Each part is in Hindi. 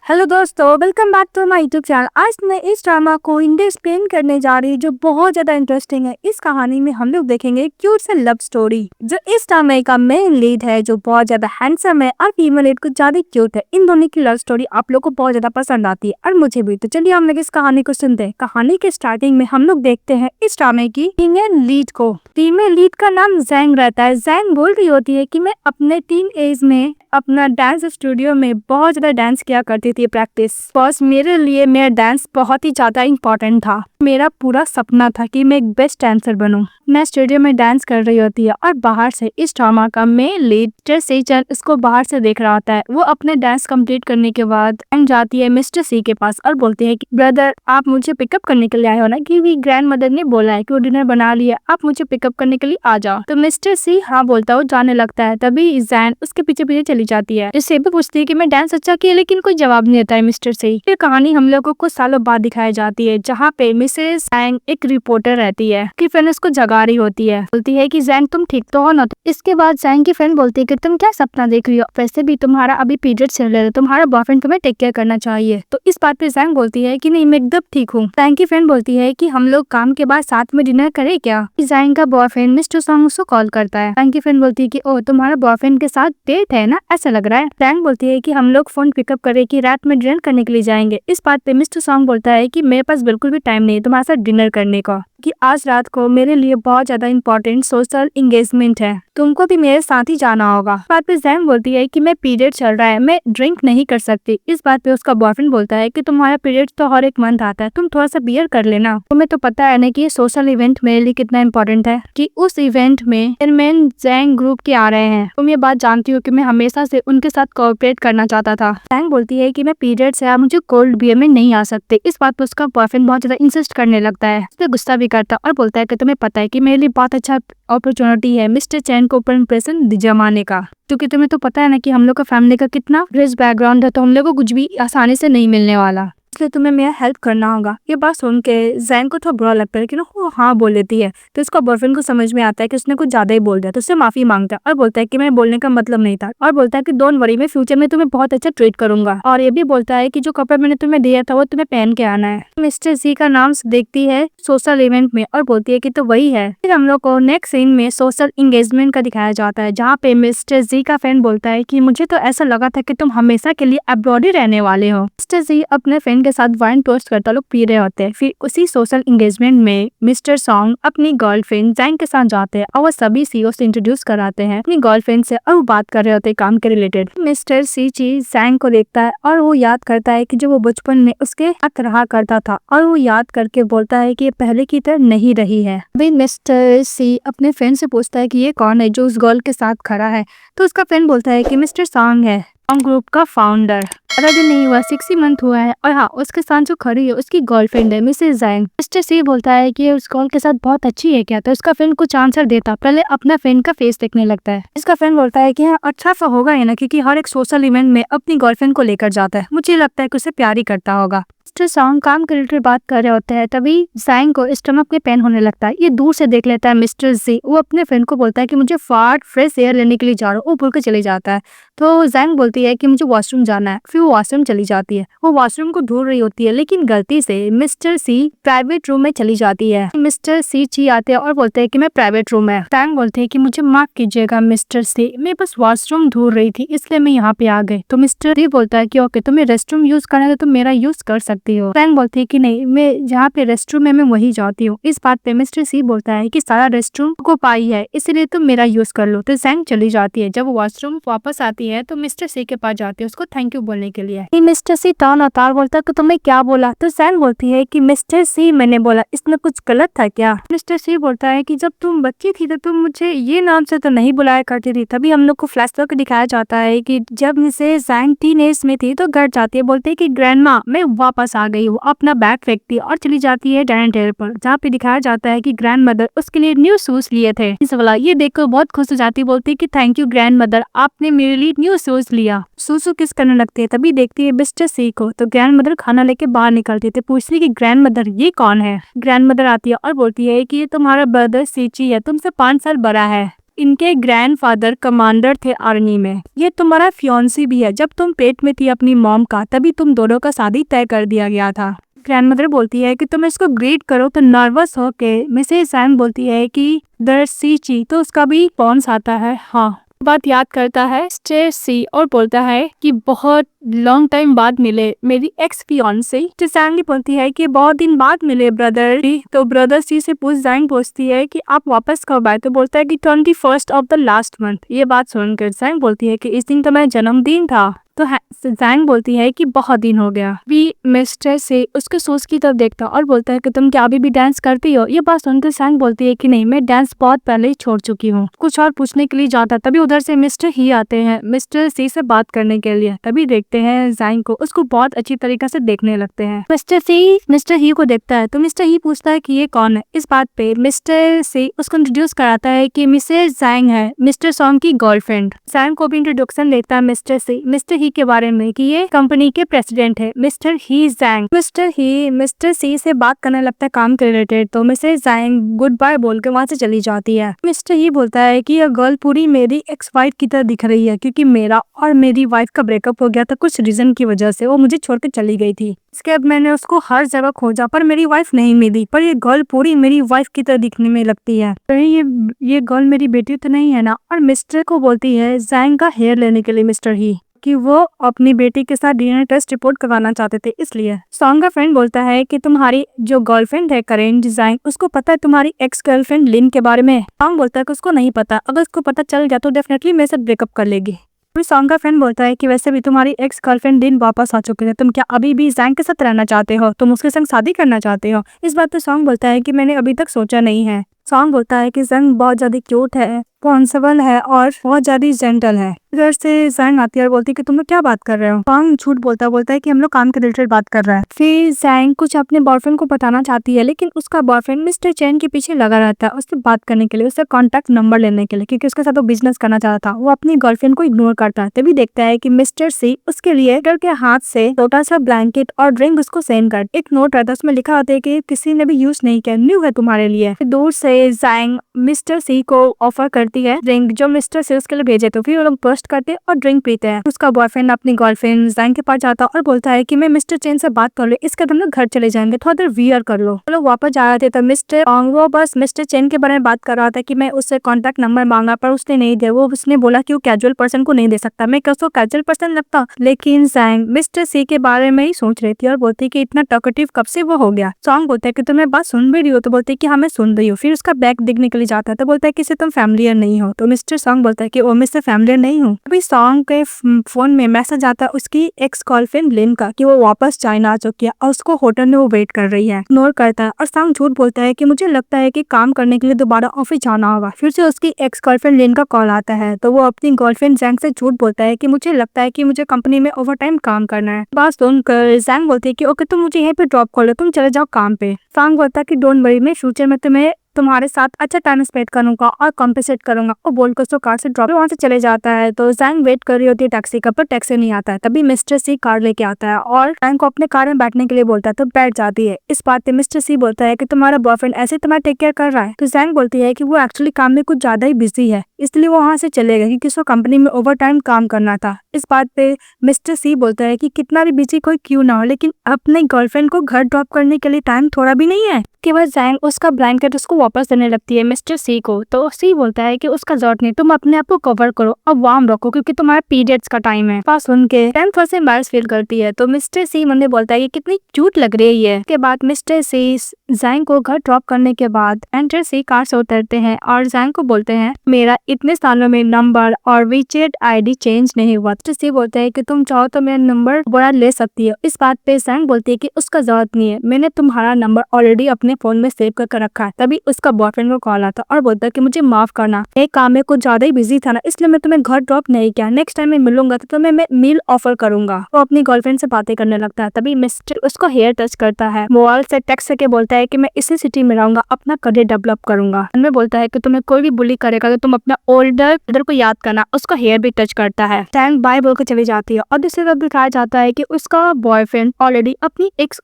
हेलो दोस्तों, welcome back to my YouTube channel. आज मैं इस ड्रामा को हिंदी एक्सप्लेन करने जा रही हूँ जो बहुत ज्यादा इंटरेस्टिंग है। इस कहानी में हम लोग देखेंगे क्यूट से लव स्टोरी। जो इस ड्रामे का मेन लीड है जो बहुत ज्यादा हैंडसम है और फीमेल लीड कुछ ज्यादा क्यूट है। इन दोनों की लव स्टोरी आप लोग को बहुत ज्यादा पसंद आती है और मुझे भी। तो चलिए हम लोग इस कहानी को सुनते हैं। कहानी के स्टार्टिंग में हम लोग देखते हैं इस ड्रामे की फीमेल लीड को। फीमेल लीड का नाम जैंग रहता है। जैंग बोल रही होती है कि मैं अपने टीन एज में अपना डांस स्टूडियो में बहुत ज्यादा डांस किया करती थी प्रैक्टिस। बस मेरे लिए मेरा डांस बहुत ही ज्यादा इम्पोर्टेंट था। मेरा पूरा सपना था कि मैं एक बेस्ट डांसर बनूं। मैं स्टूडियो में डांस कर रही होती है और बाहर से इस ड्रामा का मेन लीड सेचन इसको बाहर से देख रहा होता है। वो अपने डांस कंप्लीट करने के बाद जाती है मिस्टर सी के पास और बोलती है कि ब्रदर आप मुझे पिकअप करने के लिए आए हो ना, क्योंकि ग्रैंड मदर ने बोला है कि वो डिनर बना लिया, आप मुझे पिकअप करने के लिए आ जाओ। तो मिस्टर सी हाँ बोलता है, जाने लगता है। तभी जैन उसके पीछे पीछे चली जाती है। इससे भी पूछती है कि मैं डांस अच्छा किया, लेकिन कोई जवाब नहीं देता है मिस्टर सी। फिर कहानी हम लोगों को कुछ सालों बाद दिखाई जाती है जहाँ पे मिसेस जैंग एक रिपोर्टर रहती है कि फ्रेंड उसको जगा रही होती है। बोलती है कि जैंग तुम ठीक तो हो ना। इसके बाद जैंग की फ्रेंड बोलती है कि तुम क्या सपना देख रही हो, वैसे भी तुम्हारा अभी पीरियड चल रहा है, तुम्हारा बॉयफ्रेंड तुम्हें टेक केयर करना चाहिए। तो इस बात पे जैंग बोलती है कि नहीं मैं एकदम ठीक हूँ। जैंग की फ्रेंड बोलती है कि हम लोग काम के बाद साथ में डिनर करें क्या। जैंग का बॉयफ्रेंड मिस्टर सॉन्ग उसको कॉल करता है। जैंग की फ्रेंड बोलती है कि ओ तुम्हारा बॉयफ्रेंड के साथ डेट है ना, ऐसा लग रहा है। जैंग बोलती है कि हम लोग फोन पिकअप करें कि रात में डिनर करने के लिए जाएंगे। इस बात पे मिस्टर सॉन्ग बोलता है कि मेरे पास बिल्कुल भी टाइम नहीं है तुम्हारे साथ डिनर करने का, कि आज रात को मेरे लिए बहुत ज्यादा इंपॉर्टेंट सोशल एंगेजमेंट है, तुमको भी मेरे साथ ही जाना होगा। इस बात पे जैंग बोलती है कि मैं पीरियड चल रहा है, मैं ड्रिंक नहीं कर सकती। इस बात पे उसका बॉयफ्रेंड बोलता है कि तुम्हारा पीरियड तो हर एक मंथ आता है, तुम थोड़ा सा बियर कर लेना। तुम्हें तो पता है ना कि ये सोशल इवेंट मेरे लिए कितना इंपॉर्टेंट है, कि उस इवेंट में चेयरमैन जैंग ग्रुप के आ रहे हैं। तुम ये बात जानती हो कि मैं हमेशा से उनके साथ कोऑपरेट करना चाहता था। जैंग बोलती है कि मैं पीरियड से आप मुझे कोल्ड बियर में नहीं आ सकते। इस बात पे उसका बॉयफ्रेंड बहुत ज्यादा इंसिस्ट करने लगता है, उस पर गुस्सा भी करता और बोलता है कि तुम्हें पता है कि मेरे लिए बहुत अच्छा अपॉर्चुनिटी है मिस्टर चैन को ऊपर इम्प्रेशन जमाने का, क्योंकि तुम्हें तो पता है ना कि हम लोग का फैमिली का कितना रिच बैकग्राउंड है, तो हम लोग को कुछ भी आसानी से नहीं मिलने वाला, इसलिए तुम्हें मेरा हेल्प करना होगा। ये बात सुन के जैंग को थोड़ा बुरा लगता है, लेकिन वो हाँ बोल लेती है। तो इसका बॉयफ्रेंड को समझ में आता है कि उसने कुछ ज्यादा ही बोल दिया, तो उससे माफी मांगता है और बोलता है कि मैं बोलने का मतलब नहीं था, और बोलता है कि डोंट वरी मैं फ्यूचर में तुम्हें बहुत अच्छा ट्रीट करूंगा। और ये भी बोलता है कि जो कपड़ा मैंने तुम्हें दिया था वो तुम्हें पहन के आना है। मिस्टर जी का नाम देखती है सोशल इवेंट में और बोलती है कि तो वही है। फिर हम लोग को नेक्स्ट सीन में सोशल एंगेजमेंट का दिखाया जाता है, जहाँ पे मिस्टर जी का फ्रेंड बोलता है कि मुझे तो ऐसा लगा था कि तुम हमेशा के लिए अब्रॉड ही रहने वाले हो। मिस्टर जी अपने फ्रेंड के साथ वाइन टोस्ट करता लोग पी रहे होते हैं। फिर उसी सोशल एंगेजमेंट में मिस्टर सॉन्ग अपनी गर्लफ्रेंड जैंग के साथ जाते हैं और वो सभी सीओ से इंट्रोड्यूस कराते हैं अपनी गर्लफ्रेंड से, और वो बात कर रहे होते हैं काम के रिलेटेड। मिस्टर सी ची जैंग को देखता है और वो याद करता है कि जो वो बचपन में उसके साथ रहा करता था, और वो याद करके बोलता है कि ये पहले की तरह नहीं रही है। अभी मिस्टर सी अपने फ्रेंड से पूछता है कि ये कौन है जो उस गर्ल के साथ खड़ा है। तो उसका फ्रेंड बोलता है कि मिस्टर सॉन्ग है, सॉन्ग ग्रुप का फाउंडर। ज्यादा दिन नहीं हुआ, 6 मंथ हुआ है, और हाँ उसके साथ जो खड़ी है उसकी गर्लफ्रेंड है मिसेस जैंग। मिस्टर सी बोलता है कि उस गर्ल के साथ बहुत अच्छी है क्या, तो उसका फ्रेंड कुछ आंसर देता, पहले अपना फ्रेंड का फेस देखने लगता है। इसका फ्रेंड बोलता है कि हाँ अच्छा सा होगा है ना, क्योंकि हर एक सोशल इवेंट में अपनी गर्लफ्रेंड को लेकर जाता है, मुझे लगता है कि उसे प्यार ही करता होगा। मिस्टर सॉन्ग काम के रिलेटेड बात कर रहे होते हैं, तभी जैंग को स्टमक में पेन होने लगता है। ये दूर से देख लेता है मिस्टर जी। वो अपने फ्रेंड को बोलता है कि मुझे फाट फ्रेश एयर लेने के लिए जा रहा हूँ, वो बोल के चले जाता है। तो जैंग बोलती है कि मुझे वॉशरूम जाना है। फिर वो वॉशरूम चली जाती है। वो वॉशरूम को ढूंढ रही होती है, लेकिन गलती से मिस्टर सी प्राइवेट रूम में चली जाती है। मिस्टर सी ची आते हैं और बोलते हैं कि मैं प्राइवेट रूम है। जैंग बोलते हैं कि मुझे माफ कीजिएगा मिस्टर सी, मैं बस वॉशरूम ढूंढ रही थी इसलिए मैं यहाँ पे आ गई। तो मिस्टर सी बोलता है कि ओके तुम्हें रेस्ट रूम यूज करना है तो मेरा यूज कर सकती हो। जैंग बोलती है कि नहीं, मैं जहाँ पे रेस्ट रूम है मैं वही जाती हूँ। इस बात पे मिस्टर सी बोलता है कि सारा रेस्ट रूम को पाई है, इसलिए तुम मेरा यूज कर लो। तो जैंग चली जाती है। जब वॉशरूम वापस आती है तो मिस्टर सी के पास जाती है उसको थैंक यू बोलने के लिए। मिस्टर सी तान अतार बोलता है कि तुमने क्या बोला। तो जैंग बोलती है कि मिस्टर सी मैंने बोला, इसमें कुछ गलत था क्या। मिस्टर सी बोलता है कि जब तुम बच्ची थी तो तुम मुझे ये नाम से तो नहीं बुलाया करती थी। तभी हम लोग को फ्लैशबैक दिखाया जाता है कि जब मिसेस जैंग टीनेज में थी तो घर जाती है, बोलते है कि ग्रैंडमा मैं वापस आ गई हूँ। अपना बैग फेंकती है और चली जाती है डाइनिंग टेबल पर, जहाँ पे दिखाया जाता है कि ग्रैंड मदर उसके लिए न्यू शूज लिए थे। इस वाला ये देखकर बहुत खुश हो जाती है, बोलती है कि थैंक यू ग्रैंड मदर, आपने मेरे लिए न्यू शूज लिया। सूसू किस करने लगती है, तभी देखती है मिस्टर सी को। तो ग्रैंड मदर खाना लेके बाहर निकलती थे, पूछती है कि ग्रैंड मदर ये कौन है। ग्रैंड मदर आती है और बोलती है कि ये तुम्हारा ब्रदर सीची है, तुमसे 5 साल बड़ा है। इनके ग्रैंडफादर कमांडर थे आर्मी में। ये तुम्हारा फियांसी भी है। जब तुम पेट में थी अपनी मॉम का तभी तुम दोनों का शादी तय कर दिया गया था। ग्रैंडमदर बोलती है कि तुम इसको ग्रीट करो तो नर्वस होके मिसेस जैंग बोलती है कि द सीची, तो उसका भी पॉन्स आता है। हाँ, बात याद करता है मिस्टर सी और बोलता है कि बहुत लॉन्ग टाइम बाद मिले मेरी एक्स फियांसी। जैंग बोलती है कि बहुत दिन बाद मिले ब्रदर। तो ब्रदर सी से जैंग पूछती है कि आप वापस कब आए, तो बोलता है कि 21 ऑफ द लास्ट मंथ। ये बात सुनकर जैंग बोलती है कि इस दिन तो मेरा जन्मदिन था। तो जैंग बोलती है कि बहुत दिन हो गया। भी मिस्टर से उसके सोच की तरफ देखता और बोलता है कि तुम क्या अभी भी डांस करती हो। ये बात सुनकर जैंग बोलती है कि नहीं, मैं डांस बहुत पहले ही छोड़ चुकी हूँ। कुछ और पूछने के लिए जाता तभी उधर से मिस्टर ही आते हैं मिस्टर सी से बात करने के लिए। तभी देखते हैं जैंग को, उसको बहुत अच्छी तरीके से देखने लगते हैं। मिस्टर सी मिस्टर ही को देखता है तो मिस्टर ही पूछता है कि ये कौन है। इस बात पे मिस्टर सी उसको इंट्रोड्यूस कराता है कि मिसेस जैंग है मिस्टर सॉन्ग की गर्लफ्रेंड। जैंग को भी इंट्रोडक्शन देता है मिस्टर सी मिस्टर ही के बारे में कि ये कंपनी के प्रेसिडेंट है मिस्टर ही जैंग। मिस्टर ही मिस्टर सी से बात करने लगता है काम के रिलेटेड। तो मिसेस जैंग गुड बाय बोल के वहाँ से चली जाती है। मिस्टर ही बोलता है कि यह गर्ल पूरी मेरी एक्स वाइफ की तरह दिख रही है, क्योंकि मेरा और मेरी वाइफ का ब्रेकअप हो गया था कुछ रीजन की वजह से। वो मुझे छोड़ के चली गई थी। इसके बाद मैंने उसको हर जगह खोजा पर मेरी वाइफ नहीं मिली, पर ये गर्ल पूरी मेरी वाइफ की तरह दिखने में लगती है। तो ये गर्ल मेरी बेटी तो नहीं है ना। और मिस्टर को बोलती है जैंग का हेयर लेने के लिए मिस्टर ही कि वो अपनी बेटी के साथ डीएनए टेस्ट रिपोर्ट करवाना चाहते थे, इसलिए। सॉन्ग का फ्रेंड बोलता है कि तुम्हारी जो गर्लफ्रेंड है करेंट जैंग, उसको पता है तुम्हारी एक्स गर्लफ्रेंड लिन के बारे में। सॉन्ग बोलता है कि उसको नहीं पता, अगर उसको पता चल गया तो डेफिनेटली मेरे साथ ब्रेकअप कर लेगी। सॉन्ग का फ्रेंड बोलता है कि वैसे भी तुम्हारी एक्स गर्लफ्रेंड लिन वापस आ चुके हैं, तुम क्या अभी भी जैंग के साथ रहना चाहते हो, तुम उसके संग शादी करना चाहते हो। इस बात पे सॉन्ग बोलता है कि मैंने अभी तक सोचा नहीं है। सॉन्ग बोलता है कि जैंग बहुत ज्यादा क्यूट है, रिस्पॉन्सिबल है और बहुत ज्यादा जेंटल है। इधर से जैंग आती है और बोलती है कि तुम लोग क्या बात कर रहे हो। सॉन्ग झूठ बोलता है कि हम लोग काम के रिलेटेड बात कर रहे हैं। फिर जैंग कुछ अपने बॉयफ्रेंड को बताना चाहती है, लेकिन उसका बॉयफ्रेंड मिस्टर चैन के पीछे लगा रहता है उससे बात करने के लिए, उससे कॉन्टैक्ट नंबर लेने के लिए, क्योंकि उसके साथ वो बिजनेस करना चाहता था। वो अपनी गर्लफ्रेंड को इग्नोर करता है। तभी देखता है कि मिस्टर सी उसके लिए डर के हाथ से छोटा सा ब्लैंकेट और ड्रिंक उसको सेंड कर। एक नोट रहता है उसमें लिखा होता है कि किसी ने भी यूज नहीं किया, न्यू है तुम्हारे लिए। दूर से जैंग मिस्टर सी को ऑफर करती है ड्रिंक जो मिस्टर सी उसके लिए भेजे। तो फिर वो लोग बर्स्ट करते और ड्रिंक पीते हैं। उसका बॉयफ्रेंड अपनी गर्लफ्रेंड जैंग के पास जाता और बोलता है कि मैं मिस्टर चेन से बात कर लो, इसके बाद हम लोग घर चले जाएंगे, थोड़ा देर वियर कर लो। लोग वापस जा रहे थे तो मिस्टर वो बस मिस्टर चेन के बारे में बात कर रहा था कि मैं उससे कॉन्टैक्ट नंबर मांगा पर उसने नहीं दिया। वो उसने बोला कि वो कैजुअल पर्सन को नहीं दे सकता। मैं क्या उसको कैजुअल पर्सन लगता। लेकिन जैंग मिस्टर सी के बारे में ही सोच रही थी और बोलती कि इतना टॉकेटिव कब से वो हो गया। सॉन्ग बोलता है कि तुम्हें बात सुन भी रही हो, तो बोलती है कि हाँ मैं सुन रही हूँ। फिर उसका बैग दिखने के लिए जाता है तो बोलता है कि तुम फैमिलियर नहीं हो। तो मिस्टर सॉन्ग बोलता है कि वो मिस्टर फैमिलियर नहीं हूँ। अभी सॉन्ग के फोन में मैसेज आता है उसकी एक्स गर्लफ्रेंड लिन का कि वो वापस चाइना आ चुकी है और उसको होटल में वो वेट कर रही है। इग्नोर करता है और सॉन्ग झूठ बोलता है कि मुझे लगता है कि काम करने के लिए दोबारा ऑफिस जाना होगा। फिर से उसकी एक्स गर्लफ्रेंड लिन का कॉल आता है तो वो अपनी गर्लफ्रेंड जैंग से झूठ बोलता है कि मुझे लगता है कि मुझे कंपनी में ओवर टाइम काम करना है। बात सुनकर जैंग बोलती है कि ओके तुम मुझे यहीं पे ड्रॉप कर लो, तुम चले जाओ काम पे। सॉन्ग बोलता है कि डोंट वरी, मैं फ्यूचर में तुम्हारे साथ अच्छा टाइम स्पेंड करूंगा और कॉम्पेंसेट करूंगा। और बोलकर उसको कार से ड्रॉप वहां से चले जाता है। तो जैंग वेट कर रही होती है टैक्सी का, पर टैक्सी नहीं आता है। तभी मिस्टर सी कार लेके आता है और जैंग को अपने कार में बैठने के लिए बोलता है तो बैठ जाती है। इस बात पे मिस्टर सी बोलता है कि तुम्हारा बॉयफ्रेंड ऐसे तुम्हारा टेक केयर कर रहा है। तो जैंग बोलती है कि वो एक्चुअली काम में कुछ ज्यादा ही बिजी है, इसलिए वो वहां से चले गए क्योंकि उसको कंपनी में ओवर टाइम काम करना था। इस बात पे मिस्टर सी बोलता है कि कितना भी बिजी कोई क्यों ना हो, लेकिन अपने गर्लफ्रेंड को घर ड्रॉप करने के लिए टाइम थोड़ा भी नहीं है। के बाद जैंग उसका ब्लैंकेट उसको वापस देने लगती है मिस्टर सी को। तो सी बोलता है कि उसका जरूरत नहीं, तुम अपने आप को कवर करो और वार्म रखो क्योंकि तुम्हारा पीरियड्स का टाइम है। पास सुन के जैंग थोड़ा सा एम्बैरेस फील करती है। तो मिस्टर सी मन में बोलता है कि कितनी क्यूट लग रही है। के बाद मिस्टर सी जैंग को घर ड्रॉप करने के बाद एंटर सी कार से उतरते हैं और जैंग को बोलते हैं मेरा इतने सालों में नंबर और वीचैट आईडी चेंज नहीं हुआ। मिस्टर सी बोलते हैं कि तुम चाहो तो मेरा नंबर बड़ा ले सकती है। इस बात पे जैंग बोलती है कि उसका जरूरत नहीं है, मैंने तुम्हारा नंबर ऑलरेडी अपने फोन में सेव करके रखा है। तभी उसका बॉयफ्रेंड को कॉल आता और बोलता है कि मुझे माफ करना, एक काम में कुछ ज्यादा ही बिजी था ना, इसलिए मैं तुम्हें घर ड्रॉप नहीं किया। नेक्स्ट टाइम मैं मिलूंगा तो तुम्हें मैं मील ऑफर करूंगा। वो अपनी गर्लफ्रेंड से बातें करने लगता है। तभी मिस्टर उसको हेयर टच करता है, मोबाइल से टेक्स्ट करके बोलता है कि मैं इसी सिटी में रहूंगा, अपना करियर डेवलप करूंगा। मैं बोलता है कि तुम्हें कोई भी बुली करेगा तो तुम अपना ओल्डर ब्रदर को याद करना। उसको हेयर भी टच करता है। टैंक बाय बोल के चली जाती है और दूसरी तरफ दिखाया जाता है कि उसका बॉयफ्रेंड ऑलरेडी अपनी एक्स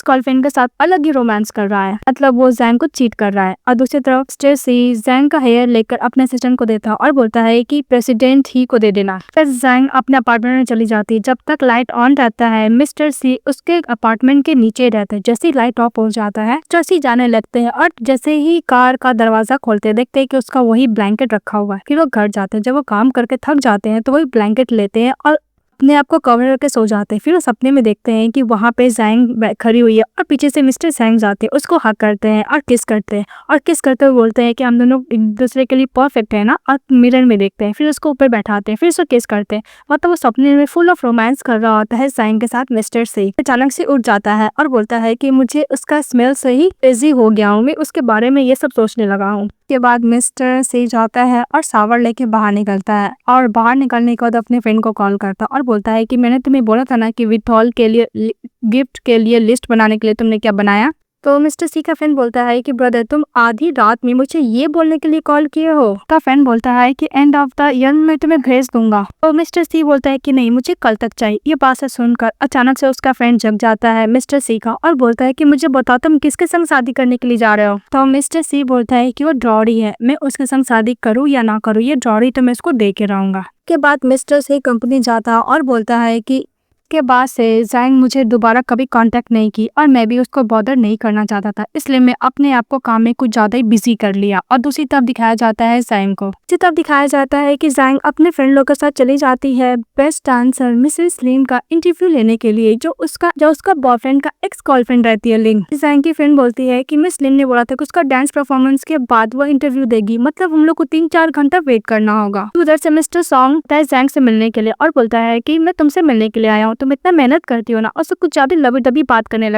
गर्लफ्रेंड के साथ अलग ही रोमांस रोमांस कर रहा है, मतलब वो जैंग को चीट कर रहा है। और दूसरी तरफ मिस्टर सी जैंग का हेयर लेकर अपने असिस्टेंट को देता है और बोलता है कि प्रेसिडेंट ही को दे देना। फिर जैंग अपने अपार्टमेंट में चली जाती है। जब तक लाइट ऑन रहता है मिस्टर सी उसके अपार्टमेंट के नीचे रहते हैं। जैसे ही लाइट ऑफ हो जाता है मिस्टर सी जाने लगते हैं और जैसे ही कार का दरवाजा खोलते देखते हैं कि उसका वही ब्लैंकेट रखा हुआ है। फिर वो घर जाते हैं। जब वो काम करके थक जाते हैं तो वही ब्लैंकेट लेते हैं और अपने आप को कवर करके सो जाते हैं। फिर वो सपने में देखते हैं कि वहाँ पे जैंग खड़ी हुई है और पीछे से मिस्टर जैंग जाते हैं, उसको हक करते हैं और किस करते हैं और किस करते हुए बोलते हैं कि हम दोनों एक दूसरे के लिए परफेक्ट है ना, और मिरर में देखते हैं। फिर उसको ऊपर बैठाते हैं, फिर उसको किस करते हैं। मतलब वो सपने में फुल ऑफ रोमांस कर रहा होता है जैंग के साथ। मिस्टर से अचानक से उठ जाता है और बोलता है कि मुझे उसका स्मेल से ही क्रेजी हो गया हूँ, मैं उसके बारे में ये सब सोचने लगा हूँ। के बाद मिस्टर से जाता है और शावर लेके बाहर निकलता है और बाहर निकलने के बाद अपने फ्रेंड को कॉल करता है और बोलता है कि मैंने तुम्हें बोला था ना कि विथॉल के लिए गिफ्ट के लिए लिस्ट बनाने के लिए तुमने क्या बनाया। तो मिस्टर सी का फ्रेंड बोलता है कि ब्रदर तुम आधी रात में मुझे ये बोलने के लिए कॉल किए हो। का फ्रेंड बोलता है कि एंड ऑफ द ईयर में तुम्हें भेज दूंगा। तो मिस्टर सी बोलता है कि नहीं मुझे कल तक चाहिए। ये बात से सुनकर अचानक से उसका फ्रेंड जग जाता है मिस्टर सी का और बोलता है कि मुझे बताओ तुम किसके संग शादी करने के लिए जा रहे हो। तो मिस्टर सी बोलता है कि वो ड्रॉरी है, मैं उसके संग शादी करूँ या ना करूँ ये ड्रॉरी तो मैं उसको दे के रहूंगा। के बाद मिस्टर सी कंपनी जाता है और बोलता है कि के बाद से जैंग मुझे दोबारा कभी कांटेक्ट नहीं की और मैं भी उसको बॉदर नहीं करना चाहता था, इसलिए मैं अपने आप को काम में कुछ ज्यादा ही बिजी कर लिया। और दूसरी तरफ दिखाया जाता है जैंग को। दूसरी तरफ दिखाया जाता है कि जैंग अपने फ्रेंड लोग के साथ चली जाती है बेस्ट डांसर मिसेस लिन का इंटरव्यू लेने के लिए, जो उसका बॉयफ्रेंड का एक्स गर्लफ्रेंड रहती है लिन। जैंग की फ्रेंड बोलती है कि मिस लिन ने बोला था कि उसका डांस परफॉर्मेंस के बाद वो इंटरव्यू देगी, मतलब हम लोग को 3-4 घंटा वेट करना होगा। उधर से मिस्टर सॉन्ग जैंग से मिलने के लिए और बोलता है कि मैं तुमसे मिलने के लिए आया हूँ, तुम इतना मेहनत करती हो ना, और कुछ ज्यादा लबी दबी बात करने